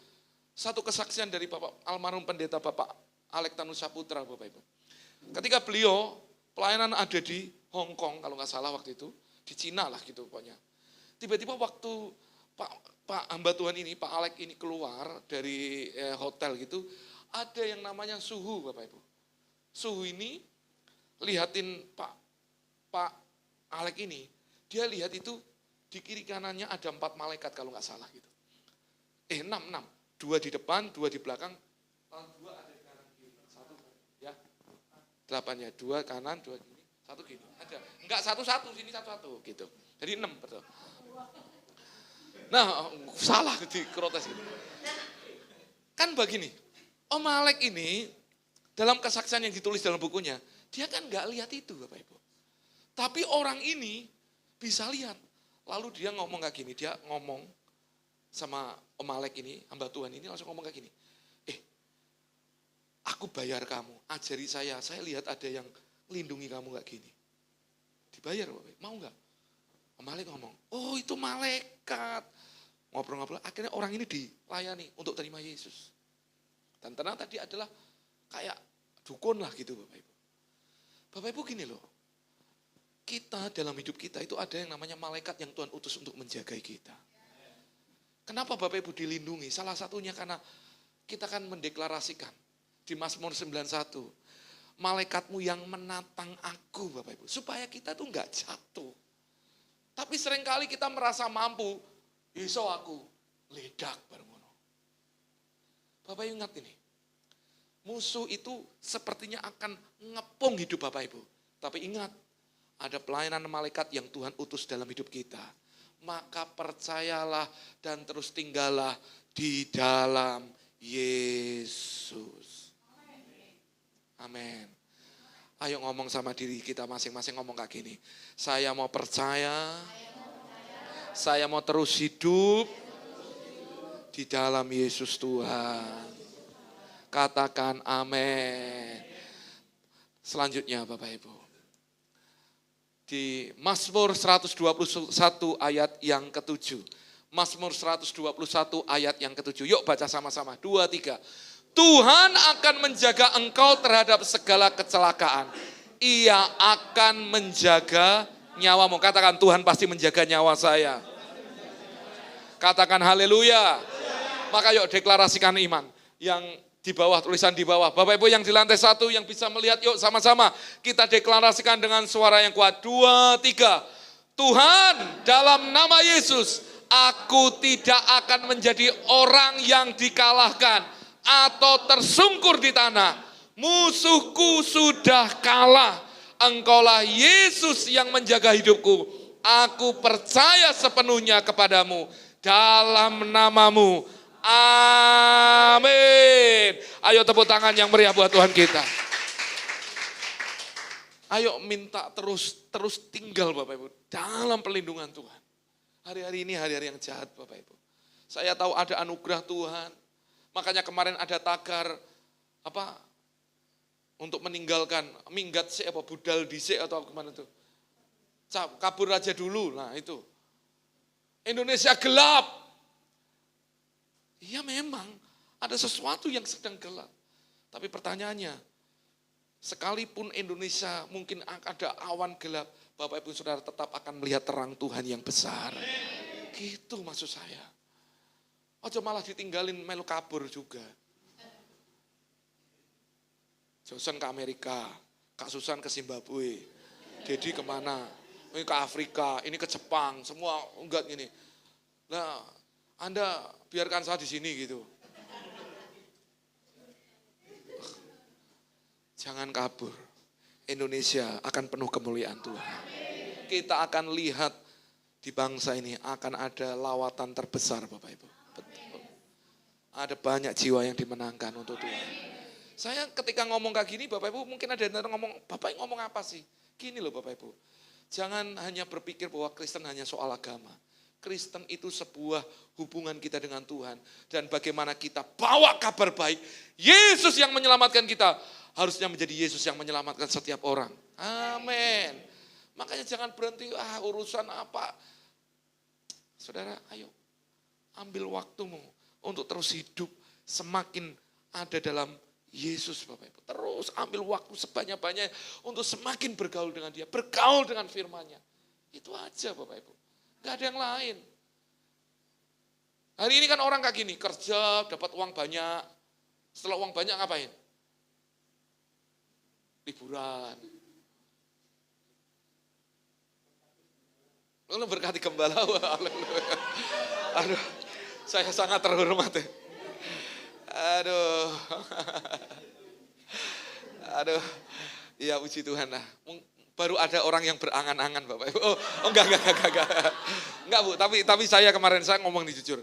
satu kesaksian dari Bapak almarhum pendeta Bapak Alek Tanusaputra Bapak Ibu. Ketika beliau pelayanan ada di Hong Kong kalau nggak salah waktu itu, di Cina lah gitu pokoknya. Tiba-tiba waktu Pak hamba Tuhan ini, Pak Alek ini keluar dari hotel gitu, ada yang namanya suhu Bapak Ibu. Suhu ini lihatin Pak Alek ini, dia lihat itu di kiri kanannya ada 4 malaikat kalau nggak salah gitu. 6. 2 di depan, 2 di belakang, 2 ada di kanan kiri, 1 ya. 8 ya, 2 kanan, 2 kiri, 1 gini. Ada. Enggak 1-1, sini 1-1 gitu. Jadi 6 betul. Nah, salah di protes gitu. Kan begini, Om Alek ini dalam kesaksian yang ditulis dalam bukunya, dia kan nggak lihat itu Bapak Ibu. Tapi orang ini bisa lihat. Lalu dia ngomong kayak gini, dia ngomong sama Om Alek ini, hamba Tuhan ini langsung ngomong kayak gini. Aku bayar kamu, ajari saya lihat ada yang lindungi kamu kayak gini. Dibayar Bapak Ibu, mau nggak? Om Alek ngomong, oh itu malaikat. Ngobrol-ngobrol, akhirnya orang ini dilayani untuk terima Yesus. Dan ternyata dia adalah kayak dukun lah gitu Bapak Ibu. Bapak Ibu gini loh, kita dalam hidup kita itu ada yang namanya malaikat yang Tuhan utus untuk menjaga kita. Kenapa Bapak Ibu dilindungi? Salah satunya karena kita kan mendeklarasikan di Mazmur 91, malaikatmu yang menatang aku Bapak Ibu, supaya kita tuh enggak jatuh. Tapi seringkali kita merasa mampu, iso aku ledak bareng ngono. Bapak Ibu ingat ini, musuh itu sepertinya akan ngepung hidup Bapak Ibu. Tapi ingat, ada pelayanan malaikat yang Tuhan utus dalam hidup kita. Maka percayalah dan terus tinggallah di dalam Yesus. Amin. Ayo ngomong sama diri kita masing-masing, ngomong kayak gini. Saya mau percaya, saya mau terus hidup di dalam Yesus Tuhan. Katakan amin. Selanjutnya Bapak Ibu. Di Mazmur 121 ayat yang ke-7. Mazmur 121 ayat yang ke-7. Yuk baca sama-sama. 2, 3. Tuhan akan menjaga engkau terhadap segala kecelakaan. Ia akan menjaga nyawamu. Katakan Tuhan pasti menjaga nyawa saya. Katakan haleluya. Maka yuk deklarasikan iman. Yang di bawah, tulisan di bawah. Bapak Ibu yang di lantai 1 yang bisa melihat, yuk sama-sama. Kita deklarasikan dengan suara yang kuat. 2, 3. Tuhan dalam nama Yesus, aku tidak akan menjadi orang yang dikalahkan atau tersungkur di tanah. Musuhku sudah kalah. Engkaulah Yesus yang menjaga hidupku. Aku percaya sepenuhnya kepadamu. Dalam namamu Amin. Ayo tepuk tangan yang meriah buat Tuhan kita. Ayo minta terus tinggal Bapak Ibu dalam perlindungan Tuhan. Hari-hari ini hari-hari yang jahat Bapak Ibu. Saya tahu ada anugerah Tuhan. Makanya kemarin ada tagar untuk meninggalkan minggat sih budal dhisik atau gimana tuh. Kabur aja dulu. Nah, itu. Indonesia gelap. Iya memang ada sesuatu yang sedang gelap. Tapi pertanyaannya, sekalipun Indonesia mungkin ada awan gelap, Bapak Ibu Saudara tetap akan melihat terang Tuhan yang besar. Gitu maksud saya. Ojo malah ditinggalin melu kabur juga. Johnson ke Amerika, Kak Susan ke Zimbabwe, Dedi kemana? Ini ke Afrika, ini ke Jepang, semua enggak gini. Nah, Anda biarkan saya di sini gitu. Jangan kabur. Indonesia akan penuh kemuliaan Tuhan. Kita akan lihat di bangsa ini akan ada lawatan terbesar Bapak Ibu. Betul. Ada banyak jiwa yang dimenangkan untuk Tuhan. Saya ketika ngomong kayak gini Bapak Ibu mungkin ada yang ngomong, Bapak ngomong apa sih? Gini loh Bapak Ibu. Jangan hanya berpikir bahwa Kristen hanya soal agama. Kristen itu sebuah hubungan kita dengan Tuhan. Dan bagaimana kita bawa kabar baik. Yesus yang menyelamatkan kita. Harusnya menjadi Yesus yang menyelamatkan setiap orang. Amin. Makanya jangan berhenti, urusan apa. Saudara, ayo. Ambil waktumu untuk terus hidup. Semakin ada dalam Yesus Bapak Ibu. Terus ambil waktu sebanyak-banyaknya untuk semakin bergaul dengan dia. Bergaul dengan firman-Nya. Itu aja Bapak Ibu. Gak ada yang lain. Hari ini kan orang kayak gini, kerja, dapat uang banyak. Setelah uang banyak ngapain? Liburan. Lalu berkati gembala. Aduh, saya sangat terhormat ya. Aduh, ya puji Tuhan lah. Baru ada orang yang berangan-angan Bapak Ibu. Oh enggak. Enggak Bu, tapi saya kemarin, saya ngomong nih jujur.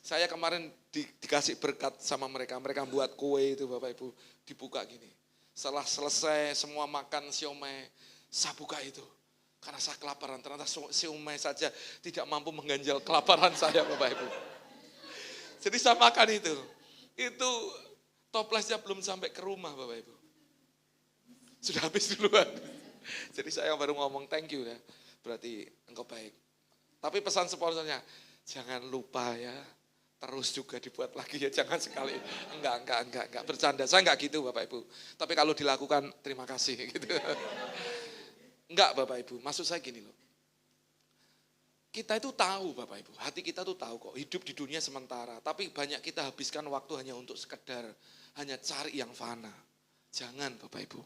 Saya kemarin dikasih berkat sama mereka. Mereka buat kue itu Bapak Ibu. Dibuka gini. Setelah selesai semua makan siomay, saya buka itu. Karena saya kelaparan, ternyata siomay saja tidak mampu mengganjal kelaparan saya Bapak Ibu. Jadi saya makan itu. Itu toplesnya belum sampai ke rumah Bapak Ibu. Sudah habis duluan. Jadi saya baru ngomong thank you ya, berarti engkau baik. Tapi pesan sponsornya, jangan lupa ya, terus juga dibuat lagi ya, jangan sekali. Enggak, bercanda, saya enggak gitu Bapak Ibu. Tapi kalau dilakukan, terima kasih gitu. Enggak Bapak Ibu, maksud saya gini loh. Kita itu tahu Bapak Ibu, hati kita tuh tahu kok, hidup di dunia sementara. Tapi banyak kita habiskan waktu hanya untuk sekedar, hanya cari yang fana. Jangan Bapak Ibu,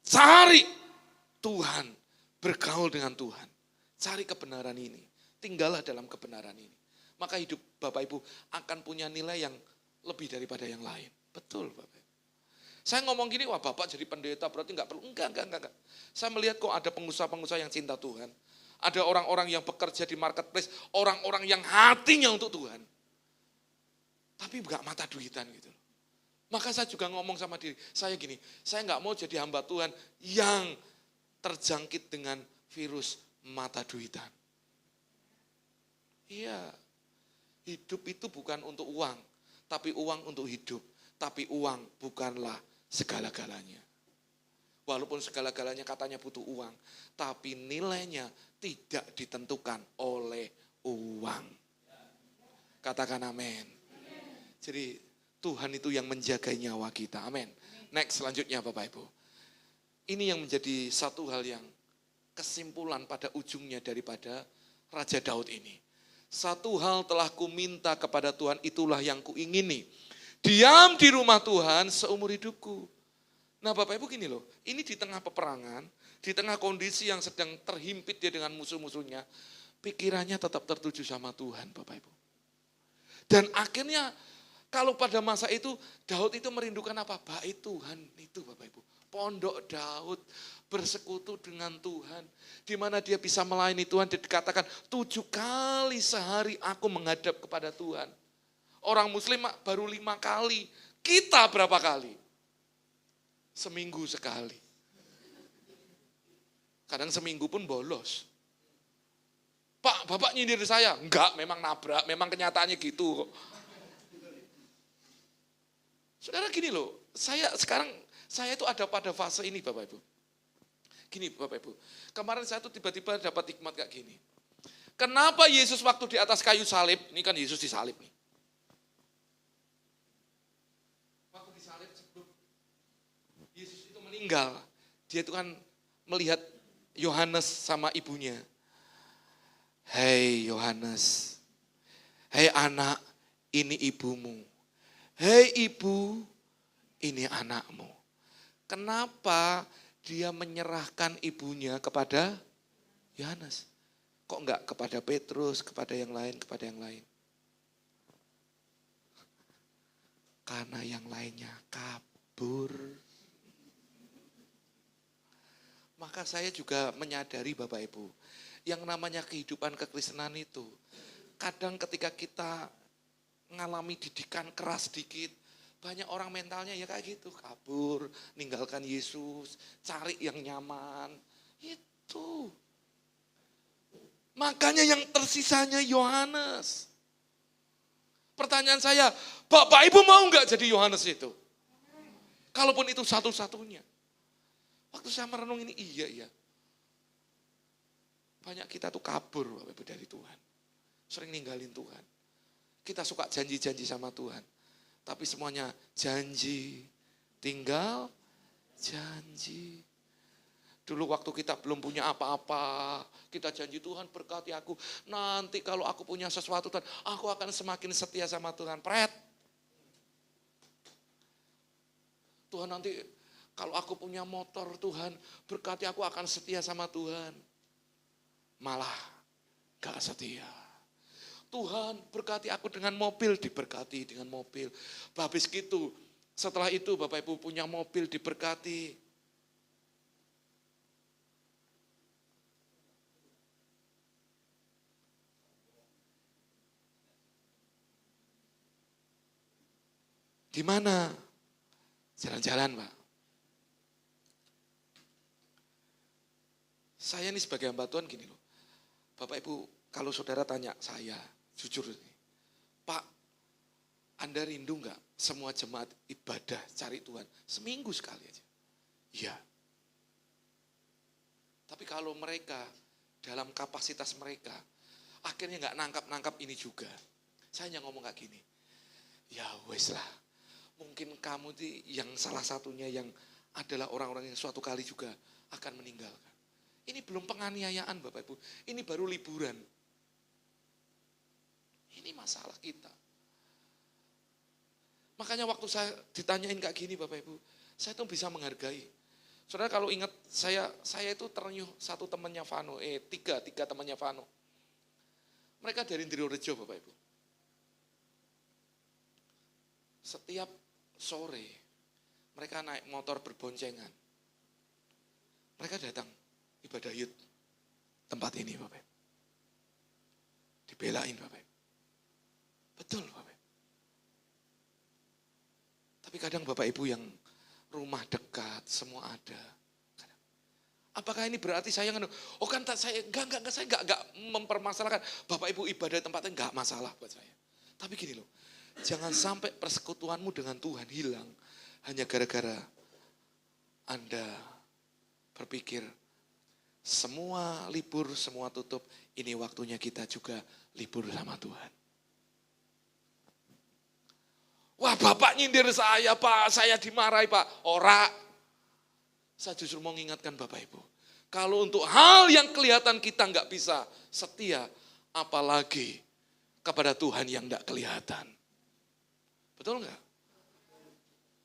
cari Tuhan, bergaul dengan Tuhan. Cari kebenaran ini, tinggallah dalam kebenaran ini. Maka hidup Bapak Ibu akan punya nilai yang lebih daripada yang lain. Betul Bapak Ibu. Saya ngomong gini, wah Bapak jadi pendeta berarti enggak perlu. Enggak. Saya melihat kok ada pengusaha-pengusaha yang cinta Tuhan. Ada orang-orang yang bekerja di marketplace, orang-orang yang hatinya untuk Tuhan. Tapi enggak mata duitan gitu. Maka saya juga ngomong sama diri, saya gini, saya enggak mau jadi hamba Tuhan yang terjangkit dengan virus mata duitan. Iya, hidup itu bukan untuk uang, tapi uang untuk hidup. Tapi uang bukanlah segala-galanya. Walaupun segala-galanya katanya butuh uang, tapi nilainya tidak ditentukan oleh uang. Katakan amin. Jadi Tuhan itu yang menjaga nyawa kita, amin. Next, selanjutnya Bapak Ibu. Ini yang menjadi satu hal yang kesimpulan pada ujungnya daripada Raja Daud ini. Satu hal telah kuminta kepada Tuhan, itulah yang kuingini. Diam di rumah Tuhan seumur hidupku. Nah Bapak Ibu gini loh, ini di tengah peperangan, di tengah kondisi yang sedang terhimpit dia dengan musuh-musuhnya, pikirannya tetap tertuju sama Tuhan Bapak Ibu. Dan akhirnya kalau pada masa itu Daud itu merindukan apa? Bait Tuhan itu Bapak Ibu. Pondok Daud bersekutu dengan Tuhan. Di mana dia bisa melayani Tuhan. Dia dikatakan 7 kali sehari aku menghadap kepada Tuhan. Orang muslim baru 5 kali. Kita berapa kali? Seminggu sekali. Kadang seminggu pun bolos. Pak, Bapak nyindir saya. Enggak, memang nabrak, memang kenyataannya gitu. Saudara gini loh, saya itu ada pada fase ini Bapak Ibu. Gini Bapak Ibu, kemarin saya tuh tiba-tiba dapat hikmat kayak gini. Kenapa Yesus waktu di atas kayu salib, ini kan Yesus disalib nih. Waktu disalib sebelum Yesus itu meninggal, dia itu kan melihat Yohanes sama ibunya. Hei Yohanes, hei anak, ini ibumu. Hei ibu, ini anakmu. Kenapa dia menyerahkan ibunya kepada Yohanes? Kok enggak kepada Petrus, kepada yang lain? Karena yang lainnya kabur. Maka saya juga menyadari Bapak Ibu, yang namanya kehidupan kekristenan itu, kadang ketika kita ngalami didikan keras sedikit, banyak orang mentalnya ya kayak gitu, kabur, ninggalkan Yesus, cari yang nyaman, itu. Makanya yang tersisanya Yohanes. Pertanyaan saya, Bapak Ibu mau nggak jadi Yohanes itu? Kalaupun itu satu-satunya. Waktu saya merenung ini, iya. Banyak kita tuh kabur Bapak Ibu dari Tuhan. Sering ninggalin Tuhan. Kita suka janji-janji sama Tuhan. Tapi semuanya janji, tinggal janji. Dulu waktu kita belum punya apa-apa, kita janji Tuhan berkati aku. Nanti kalau aku punya sesuatu Tuhan, aku akan semakin setia sama Tuhan. Pret. Tuhan nanti kalau aku punya motor Tuhan, berkati aku akan setia sama Tuhan. Malah gak setia. Tuhan berkati aku dengan mobil, diberkati dengan mobil. Habis gitu, setelah itu Bapak Ibu punya mobil diberkati. Di mana? Jalan-jalan, Pak. Saya ini sebagai hamba Tuhan gini loh. Bapak Ibu, kalau saudara tanya saya, jujur ini, Pak, Anda rindu enggak semua jemaat ibadah cari Tuhan seminggu sekali aja? Iya. Tapi kalau mereka dalam kapasitas mereka akhirnya enggak nangkap ini juga. Saya hanya ngomong kayak gini. Ya wes lah. Mungkin kamu yang salah satunya yang adalah orang-orang yang suatu kali juga akan meninggalkan. Ini belum penganiayaan Bapak Ibu, ini baru liburan. Ini masalah kita. Makanya waktu saya ditanyain kayak gini Bapak Ibu, saya tuh bisa menghargai. Saudara kalau ingat saya itu terenyuh satu temannya Vano, tiga temannya Vano. Mereka dari Ndirorejo Bapak Ibu. Setiap sore mereka naik motor berboncengan. Mereka datang ibadah yud tempat ini Bapak. Dibelain Bapak. Betul Bapak. Tapi kadang Bapak Ibu yang rumah dekat semua ada. Apakah ini berarti saya oh kan saya enggak saya enggak mempermasalahkan Bapak Ibu ibadah tempatnya enggak masalah buat saya. Tapi gini loh. Jangan sampai persekutuanmu dengan Tuhan hilang hanya gara-gara Anda berpikir semua libur, semua tutup, ini waktunya kita juga libur sama Tuhan. Wah Bapak nyindir saya Pak, saya dimarahi Pak. Ora, saya justru mau mengingatkan Bapak Ibu. Kalau untuk hal yang kelihatan kita nggak bisa setia, apalagi kepada Tuhan yang nggak kelihatan. Betul nggak?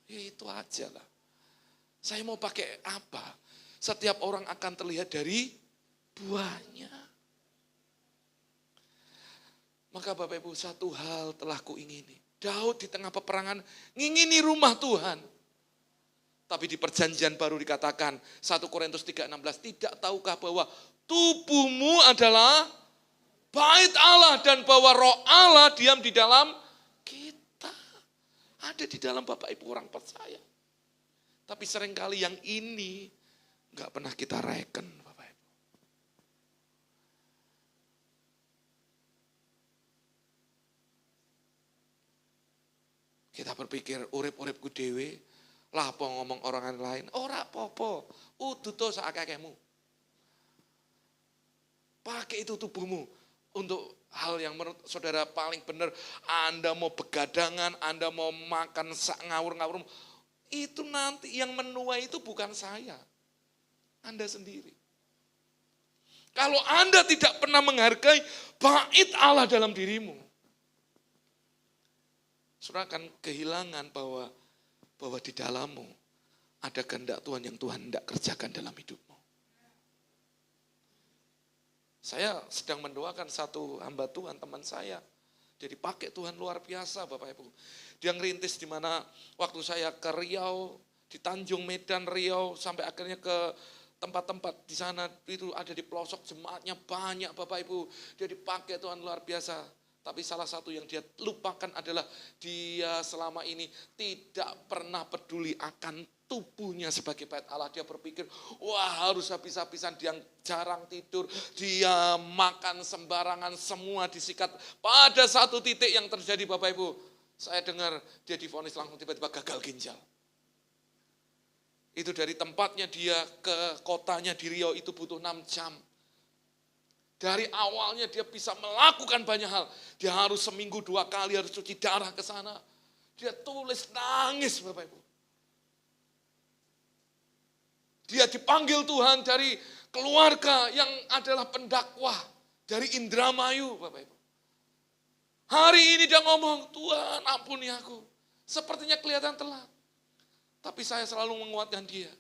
Ya itu aja lah. Saya mau pakai apa? Setiap orang akan terlihat dari buahnya. Maka Bapak Ibu satu hal telah kuingini. Daud di tengah peperangan ngingini rumah Tuhan. Tapi di perjanjian baru dikatakan 1 Korintus 3:16, tidak tahukah bahwa tubuhmu adalah bait Allah dan bahwa roh Allah diam di dalam Kita ada di dalam Bapak Ibu orang percaya. Tapi seringkali yang ini nggak pernah kita reken, Bapak Ibu. Kita berpikir urip-uripku dewe, lah apa ngomong orang lain, ora apa-apa, uduto saakekemu. Pakai itu tubuhmu untuk hal yang menurut saudara paling benar. Anda mau begadangan, Anda mau makan ngawur-ngawur, itu nanti yang menuai itu bukan saya, Anda sendiri. Kalau Anda tidak pernah menghargai bait Allah dalam dirimu, saudara akan kehilangan bahwa di dalammu ada kehendak Tuhan yang Tuhan hendak kerjakan dalam hidupmu. Saya sedang mendoakan satu hamba Tuhan, teman saya. Dia dipakai Tuhan luar biasa, Bapak Ibu. Dia ngerintis di mana waktu saya ke Riau, di Tanjung Medan Riau, sampai akhirnya ke tempat-tempat di sana, itu ada di pelosok jemaatnya banyak, Bapak Ibu. Dia dipakai Tuhan luar biasa. Tapi salah satu yang dia lupakan adalah dia selama ini tidak pernah peduli akan tubuhnya sebagai bait Allah. Dia berpikir, wah harus habis-habisan, dia jarang tidur, dia makan sembarangan, semua disikat. Pada satu titik yang terjadi Bapak Ibu, saya dengar dia divonis langsung tiba-tiba gagal ginjal. Itu dari tempatnya dia ke kotanya di Riau itu butuh 6 jam. Dari awalnya dia bisa melakukan banyak hal. Dia harus seminggu 2 kali harus cuci darah ke sana. Dia tulis nangis Bapak Ibu. Dia dipanggil Tuhan dari keluarga yang adalah pendakwah dari Indramayu Bapak Ibu. Hari ini dia ngomong, Tuhan ampuni aku. Sepertinya kelihatan telat. Tapi saya selalu menguatkan dia.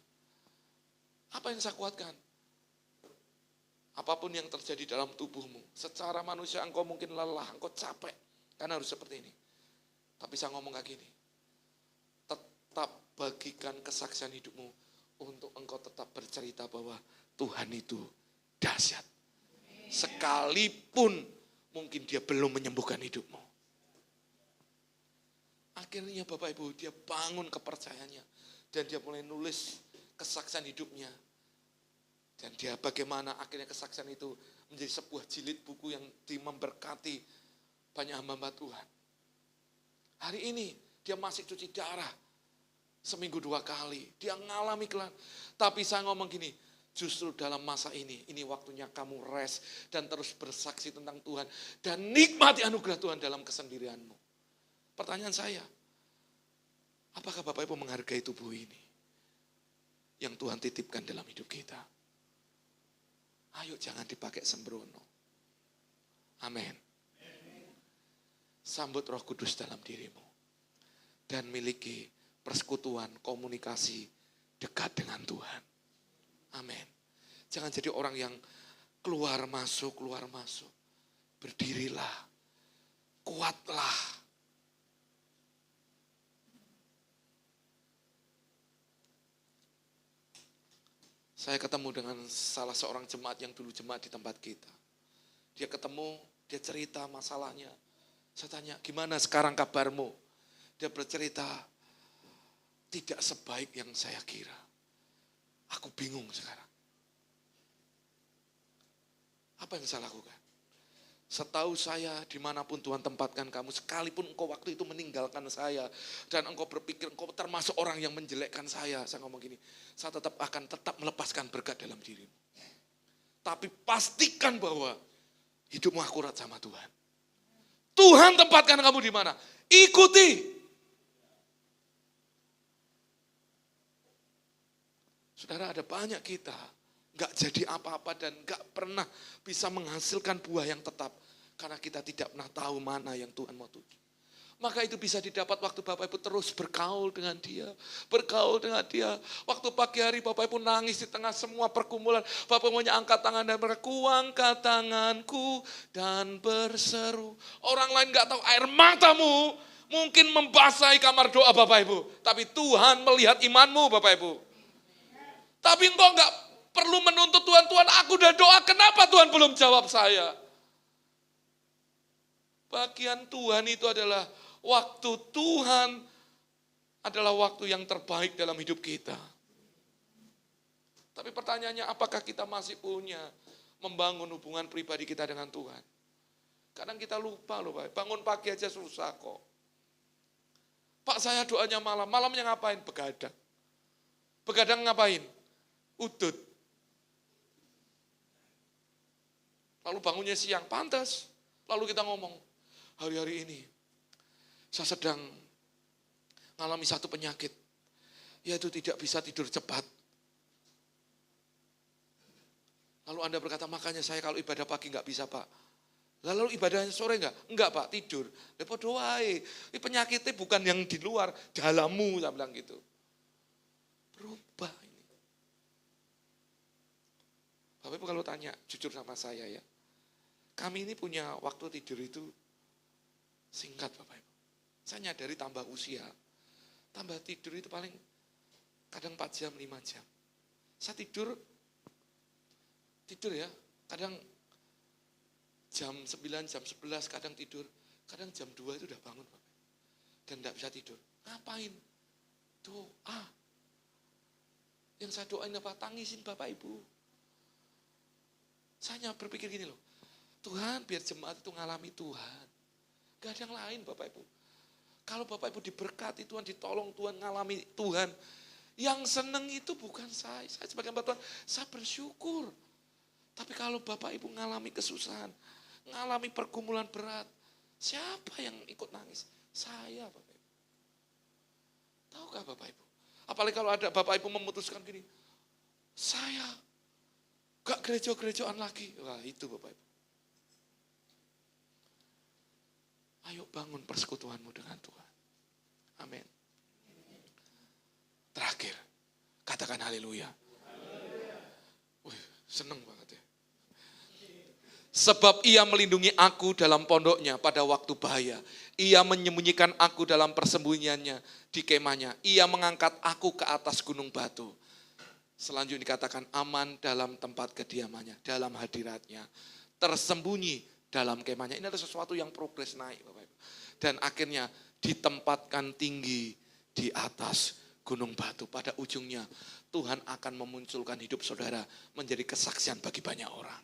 Apa yang saya kuatkan? Apapun yang terjadi dalam tubuhmu, secara manusia engkau mungkin lelah, engkau capek, karena harus seperti ini. Tapi saya ngomong kayak gini, tetap bagikan kesaksian hidupmu untuk engkau tetap bercerita bahwa Tuhan itu dahsyat. Sekalipun mungkin dia belum menyembuhkan hidupmu. Akhirnya Bapak Ibu, dia bangun kepercayaannya. Dan dia mulai nulis kesaksian hidupnya. Dan dia bagaimana akhirnya kesaksian itu menjadi sebuah jilid buku yang memberkati banyak hamba Tuhan. Hari ini dia masih cuci darah seminggu 2 kali. Dia ngalami kelelahan. Tapi saya ngomong gini, justru dalam masa ini waktunya kamu rest dan terus bersaksi tentang Tuhan. Dan nikmati anugerah Tuhan dalam kesendirianmu. Pertanyaan saya, apakah Bapak Ibu menghargai tubuh ini yang Tuhan titipkan dalam hidup kita? Ayo jangan dipakai sembrono. Amin. Sambut Roh Kudus dalam dirimu. Dan miliki persekutuan, komunikasi dekat dengan Tuhan. Amin. Jangan jadi orang yang keluar masuk. Berdirilah. Kuatlah. Saya ketemu dengan salah seorang jemaat yang dulu jemaat di tempat kita. Dia ketemu, dia cerita masalahnya. Saya tanya, gimana sekarang kabarmu? Dia bercerita, tidak sebaik yang saya kira. Aku bingung sekarang. Apa yang saya lakukan? Setahu saya, dimanapun Tuhan tempatkan kamu, sekalipun engkau waktu itu meninggalkan saya, dan engkau berpikir engkau termasuk orang yang menjelekkan saya ngomong gini, saya akan tetap melepaskan berkat dalam dirimu. Tapi pastikan bahwa hidupmu akurat sama Tuhan. Tuhan tempatkan kamu di mana? Ikuti. Saudara, ada banyak kita gak jadi apa-apa dan gak pernah bisa menghasilkan buah yang tetap. Karena kita tidak pernah tahu mana yang Tuhan mau tuju. Maka itu bisa didapat waktu Bapak Ibu terus bergaul dengan dia. Bergaul dengan dia. Waktu pagi hari Bapak Ibu nangis di tengah semua pergumulan. Bapak Ibu angkat tangan dan berkata, kuangkat tanganku dan berseru. Orang lain gak tahu air matamu mungkin membasahi kamar doa Bapak Ibu. Tapi Tuhan melihat imanmu Bapak Ibu. Tapi engkau gak perlu menuntut Tuhan, Tuhan aku udah doa, kenapa Tuhan belum jawab saya? Bagian Tuhan itu adalah Waktu Tuhan adalah waktu yang terbaik dalam hidup kita. Tapi pertanyaannya, apakah kita masih punya membangun hubungan pribadi kita dengan Tuhan? Kadang kita lupa loh Pak, bangun pagi aja susah kok. Pak saya doanya malam, malamnya ngapain? Begadang. Begadang ngapain? Udut. Lalu bangunnya siang, pantas. Lalu kita ngomong, hari-hari ini saya sedang mengalami satu penyakit, yaitu tidak bisa tidur cepat. Lalu Anda berkata, makanya saya kalau ibadah pagi nggak bisa Pak. Lalu ibadahnya sore nggak? Enggak Pak, tidur. Lepas doai, ini penyakitnya bukan yang di luar, dalammu, saya bilang gitu. Berubah ini. Bapak Ibu kalau tanya, jujur sama saya ya. Kami ini punya waktu tidur itu singkat Bapak Ibu. Saya nyadari tambah usia, tambah tidur itu paling kadang 4 jam, 5 jam. Saya tidur ya, kadang jam 9, jam 11 kadang tidur, kadang jam 2 itu udah bangun Bapak. Dan enggak bisa tidur. Ngapain? Doa. Yang saya doain apa? Tangisin Bapak Ibu. Saya berpikir gini loh, Tuhan biar jemaat itu ngalami Tuhan. Gak ada yang lain Bapak Ibu. Kalau Bapak Ibu diberkati Tuhan, ditolong Tuhan, ngalami Tuhan. Yang seneng itu bukan saya sebagai hamba Tuhan, saya bersyukur. Tapi kalau Bapak Ibu ngalami kesusahan, ngalami pergumulan berat, siapa yang ikut nangis? Saya Bapak Ibu. Tahukah Bapak Ibu? Apalagi kalau ada Bapak Ibu memutuskan gini, saya gak gereja-gerejaan lagi. Wah itu Bapak Ibu. Ayo bangun persekutuanmu dengan Tuhan. Amin. Terakhir, katakan haleluya. Wih, seneng banget ya. Sebab ia melindungi aku dalam pondoknya pada waktu bahaya. Ia menyembunyikan aku dalam persembunyiannya di kemahnya. Ia mengangkat aku ke atas gunung batu. Selanjutnya dikatakan aman dalam tempat kediamannya, dalam hadiratnya. Tersembunyi dalam kemahnya. Ini adalah sesuatu yang progres naik Bapak Ibu. Dan akhirnya ditempatkan tinggi di atas gunung batu. Pada ujungnya Tuhan akan memunculkan hidup saudara menjadi kesaksian bagi banyak orang.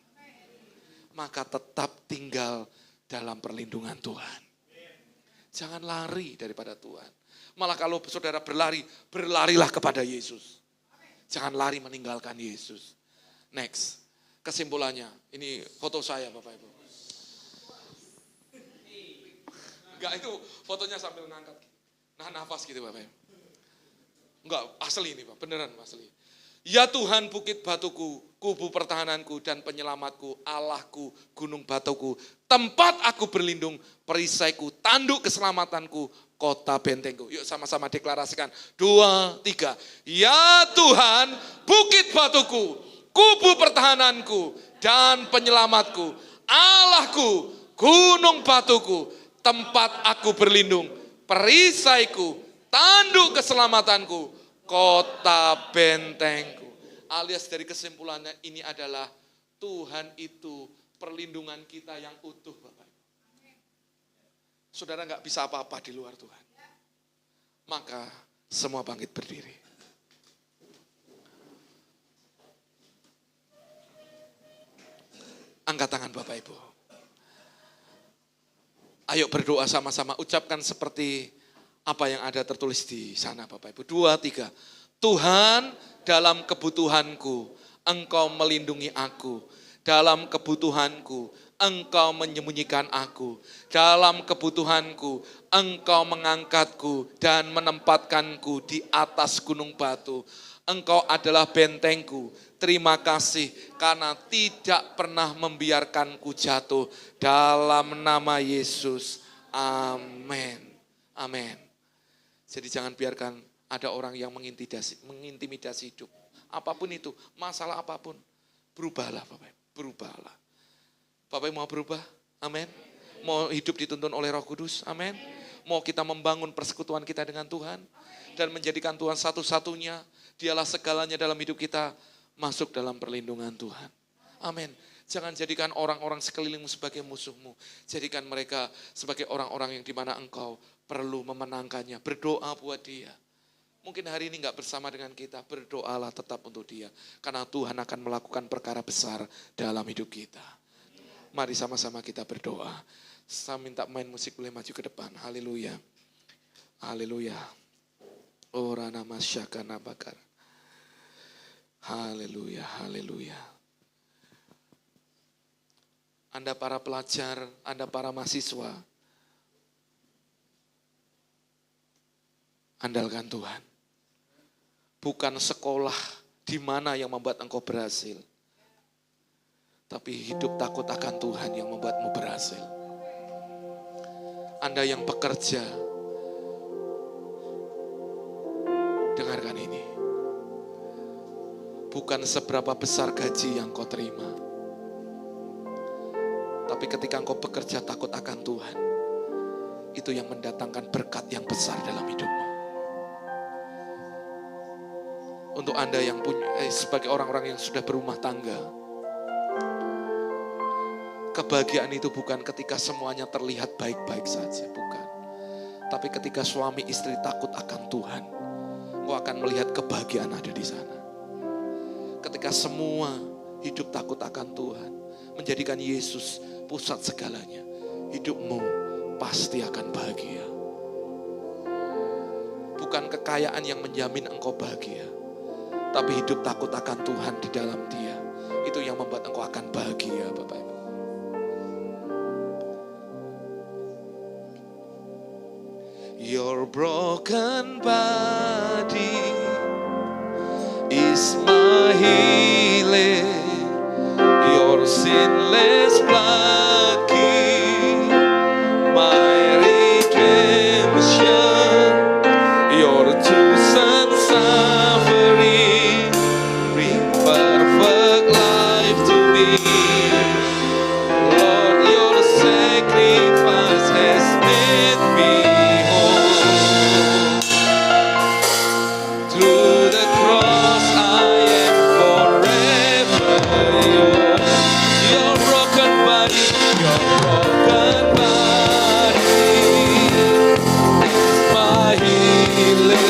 Maka tetap tinggal dalam perlindungan Tuhan. Jangan lari daripada Tuhan. Malah kalau saudara berlari, berlarilah kepada Yesus. Jangan lari meninggalkan Yesus. Next, kesimpulannya. Ini foto saya Bapak Ibu. Enggak, itu fotonya sambil ngangkat. Nah nafas gitu Bapak Ibu. Enggak, asli ini Pak, beneran asli. Ya Tuhan bukit batuku, kubu pertahananku dan penyelamatku, Allahku, gunung batuku, tempat aku berlindung, perisaiku, tanduk keselamatanku, kota bentengku. Yuk sama-sama deklarasikan, 2, 3. Ya Tuhan bukit batuku, kubu pertahananku dan penyelamatku, Allahku, gunung batuku, tempat aku berlindung, perisaiku, tanduk keselamatanku, kota bentengku. Alias dari kesimpulannya ini adalah Tuhan itu perlindungan kita yang utuh Bapak. Saudara nggak bisa apa-apa di luar Tuhan. Maka semua bangkit berdiri. Angkat tangan Bapak Ibu. Ayo berdoa sama-sama, ucapkan seperti apa yang ada tertulis di sana Bapak Ibu. 2, 3. Tuhan dalam kebutuhanku, Engkau melindungi aku. Dalam kebutuhanku, Engkau menyembunyikan aku. Dalam kebutuhanku, Engkau mengangkatku dan menempatkanku di atas gunung batu. Engkau adalah bentengku. Terima kasih karena tidak pernah membiarkanku jatuh. Dalam nama Yesus. Amin. Amin. Jadi jangan biarkan ada orang yang mengintimidasi hidup. Apapun itu, masalah apapun. Berubahlah Bapak Ibu, berubahlah. Bapak Ibu mau berubah? Amin. Mau hidup dituntun oleh Roh Kudus? Amin. Mau kita membangun persekutuan kita dengan Tuhan. Dan menjadikan Tuhan satu-satunya. Dialah segalanya dalam hidup kita. Masuk dalam perlindungan Tuhan. Amin. Jangan jadikan orang-orang sekelilingmu sebagai musuhmu. Jadikan mereka sebagai orang-orang yang dimana engkau perlu memenangkannya. Berdoa buat dia. Mungkin hari ini gak bersama dengan kita, berdoalah tetap untuk dia. Karena Tuhan akan melakukan perkara besar dalam hidup kita. Mari sama-sama kita berdoa. Saya minta main musik boleh maju ke depan. Haleluya. Haleluya. Ora nama syakana bakar. Haleluya, haleluya. Anda para pelajar, Anda para mahasiswa, andalkan Tuhan. Bukan sekolah di mana yang membuat engkau berhasil, tapi hidup takut akan Tuhan yang membuatmu berhasil. Anda yang bekerja, dengarkan ini. Bukan seberapa besar gaji yang kau terima, tapi ketika engkau bekerja takut akan Tuhan, itu yang mendatangkan berkat yang besar dalam hidupmu. Untuk Anda yang punya, sebagai orang-orang yang sudah berumah tangga, kebahagiaan itu bukan ketika semuanya terlihat baik-baik saja, bukan. Tapi ketika suami istri takut akan Tuhan, engkau akan melihat kebahagiaan ada di sana. Ketika semua hidup takut akan Tuhan, menjadikan Yesus pusat segalanya, hidupmu pasti akan bahagia. Bukan kekayaan yang menjamin engkau bahagia, tapi hidup takut akan Tuhan di dalam Dia. Itu yang membuat engkau akan bahagia, Bapak Ibu. Your broken body is my healing. Your sinless blood King, my redemption. Your chosen suffering bring perfect life to me. Lord, your sacrifice has made me whole. Through the cross I am forever yours. Your broken body is my healing.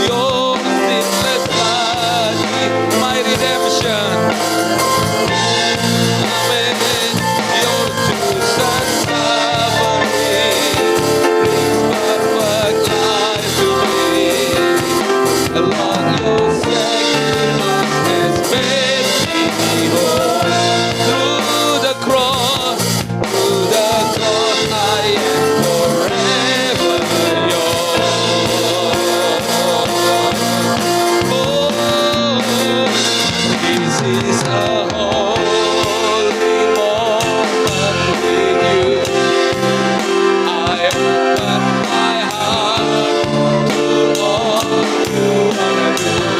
Your sinless blood, my redemption. Amen. Your chosen suffering brings perfect life to me. Lord, your sacrifice has made me whole. Through the cross I am forever yours. Oh, this is a holy moment with you. I open my heart to all you wanna do.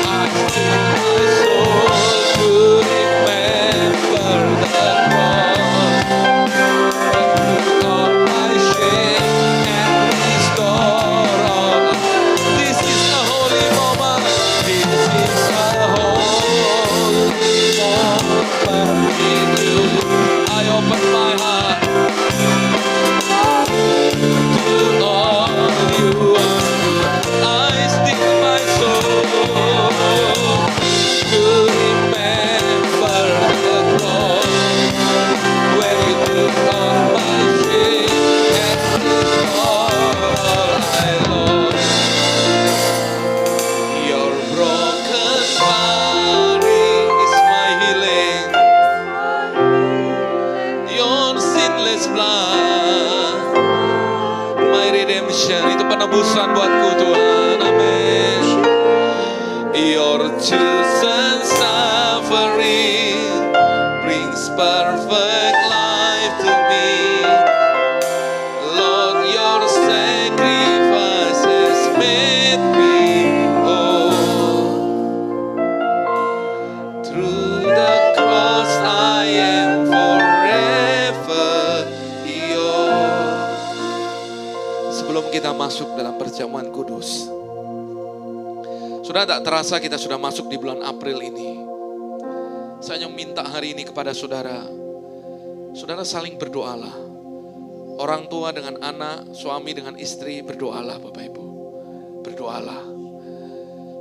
I sing my soul to remember the cross. Took all my shame and restore all. This is a holy moment. This is a holy moment with you. I open my heart to all you want. I stick my soul to remember the cross when you took all my shame and restored all I lost. Your broken body is my healing. Your sinless blood, my redemption. Itu penebusan buatku Tuhan, amin. Your chosen suffering brings perfect life to me. Lord, your sacrifice has made me whole. Through the cross I am forever yours. Sebelum kita masuk dalam perjamuan kudus, sudah tak terasa kita sudah masuk di bulan April ini. Saya hanya minta hari ini kepada saudara, saudara saling berdoalah. Orang tua dengan anak, suami dengan istri, berdoalah Bapak Ibu. Berdoalah.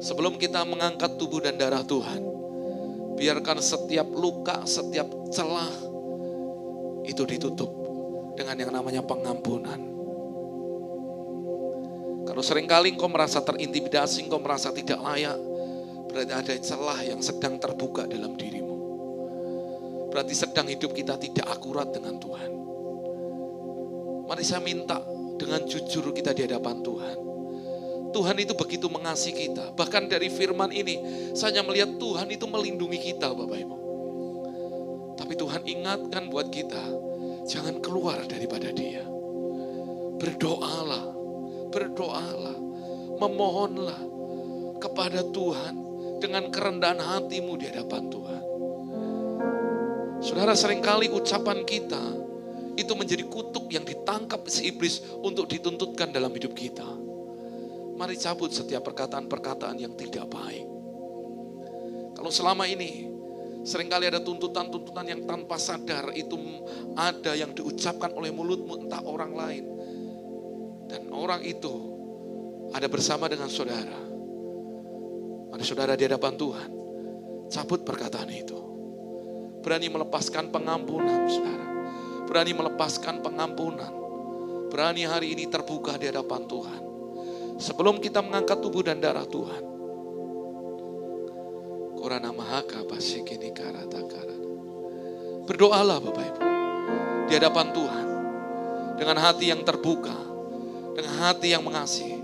Sebelum kita mengangkat tubuh dan darah Tuhan, biarkan setiap luka, setiap celah itu ditutup dengan yang namanya pengampunan. Kalau seringkali engkau merasa terintimidasi, engkau merasa tidak layak, berarti ada celah yang sedang terbuka dalam dirimu. Berarti sedang hidup kita tidak akurat dengan Tuhan. Mari saya minta dengan jujur kita di hadapan Tuhan. Tuhan itu begitu mengasihi kita. Bahkan dari firman ini, saya melihat Tuhan itu melindungi kita Bapak Ibu. Tapi Tuhan ingatkan buat kita, jangan keluar daripada Dia. Berdoalah, berdoalah, memohonlah kepada Tuhan dengan kerendahan hatimu di hadapan Tuhan. Saudara, seringkali ucapan kita itu menjadi kutuk yang ditangkap si iblis untuk dituntutkan dalam hidup kita. Mari cabut setiap perkataan-perkataan yang tidak baik. Kalau selama ini seringkali ada tuntutan-tuntutan yang tanpa sadar itu ada yang diucapkan oleh mulutmu entah orang lain. Dan orang itu ada bersama dengan saudara. Mari saudara di hadapan Tuhan, cabut perkataan itu. Berani melepaskan pengampunan saudara. Berani melepaskan pengampunan. Berani hari ini terbuka di hadapan Tuhan. Sebelum kita mengangkat tubuh dan darah Tuhan. Korana mahaka basikini karatakara. Berdoalah Bapak Ibu di hadapan Tuhan dengan hati yang terbuka, dengan hati yang mengasihi.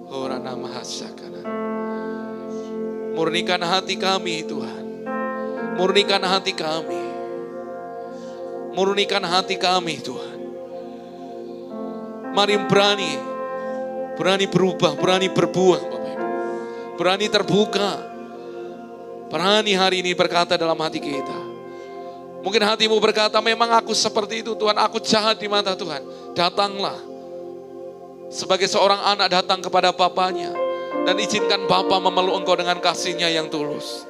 Korana mahasakana. Murnikan hati kami Tuhan. Murnikan hati kami. Murnikan hati kami Tuhan. Mari berani berubah, berani berbuah Bapak Ibu. Berani terbuka. Berani hari ini berkata dalam hati kita. Mungkin hatimu berkata, memang aku seperti itu Tuhan, aku jahat di mata Tuhan. Datanglah. Sebagai seorang anak datang kepada bapaknya. Dan izinkan Bapa memeluk engkau dengan kasihnya yang tulus.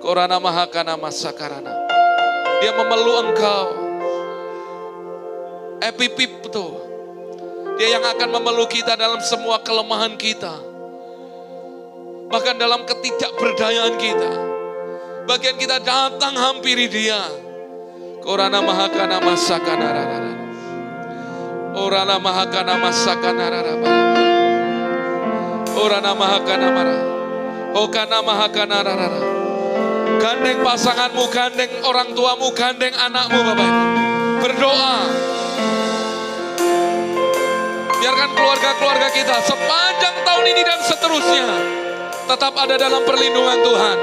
Korana mahakana masakarana. Dia memeluk engkau. Epipip tuh. Dia yang akan memeluk kita dalam semua kelemahan kita. Bahkan dalam ketidakberdayaan kita. Bagian kita datang hampiri Dia. Korana mahakana masakana rarara. Orana mahakana masakana rarara. Orana mahakana mara. Okana mahakana rarara. Gandeng pasanganmu, gandeng orang tuamu, gandeng anakmu Bapak Ibu. Berdoa. Biarkan keluarga-keluarga kita sepanjang tahun ini dan seterusnya tetap ada dalam perlindungan Tuhan.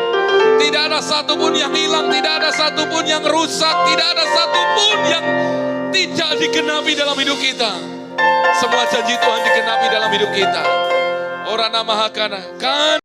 Tidak ada satupun yang hilang, tidak ada satupun yang rusak, tidak ada satupun yang tidak digenapi dalam hidup kita. Semua janji Tuhan digenapi dalam hidup kita. Orana mahakana.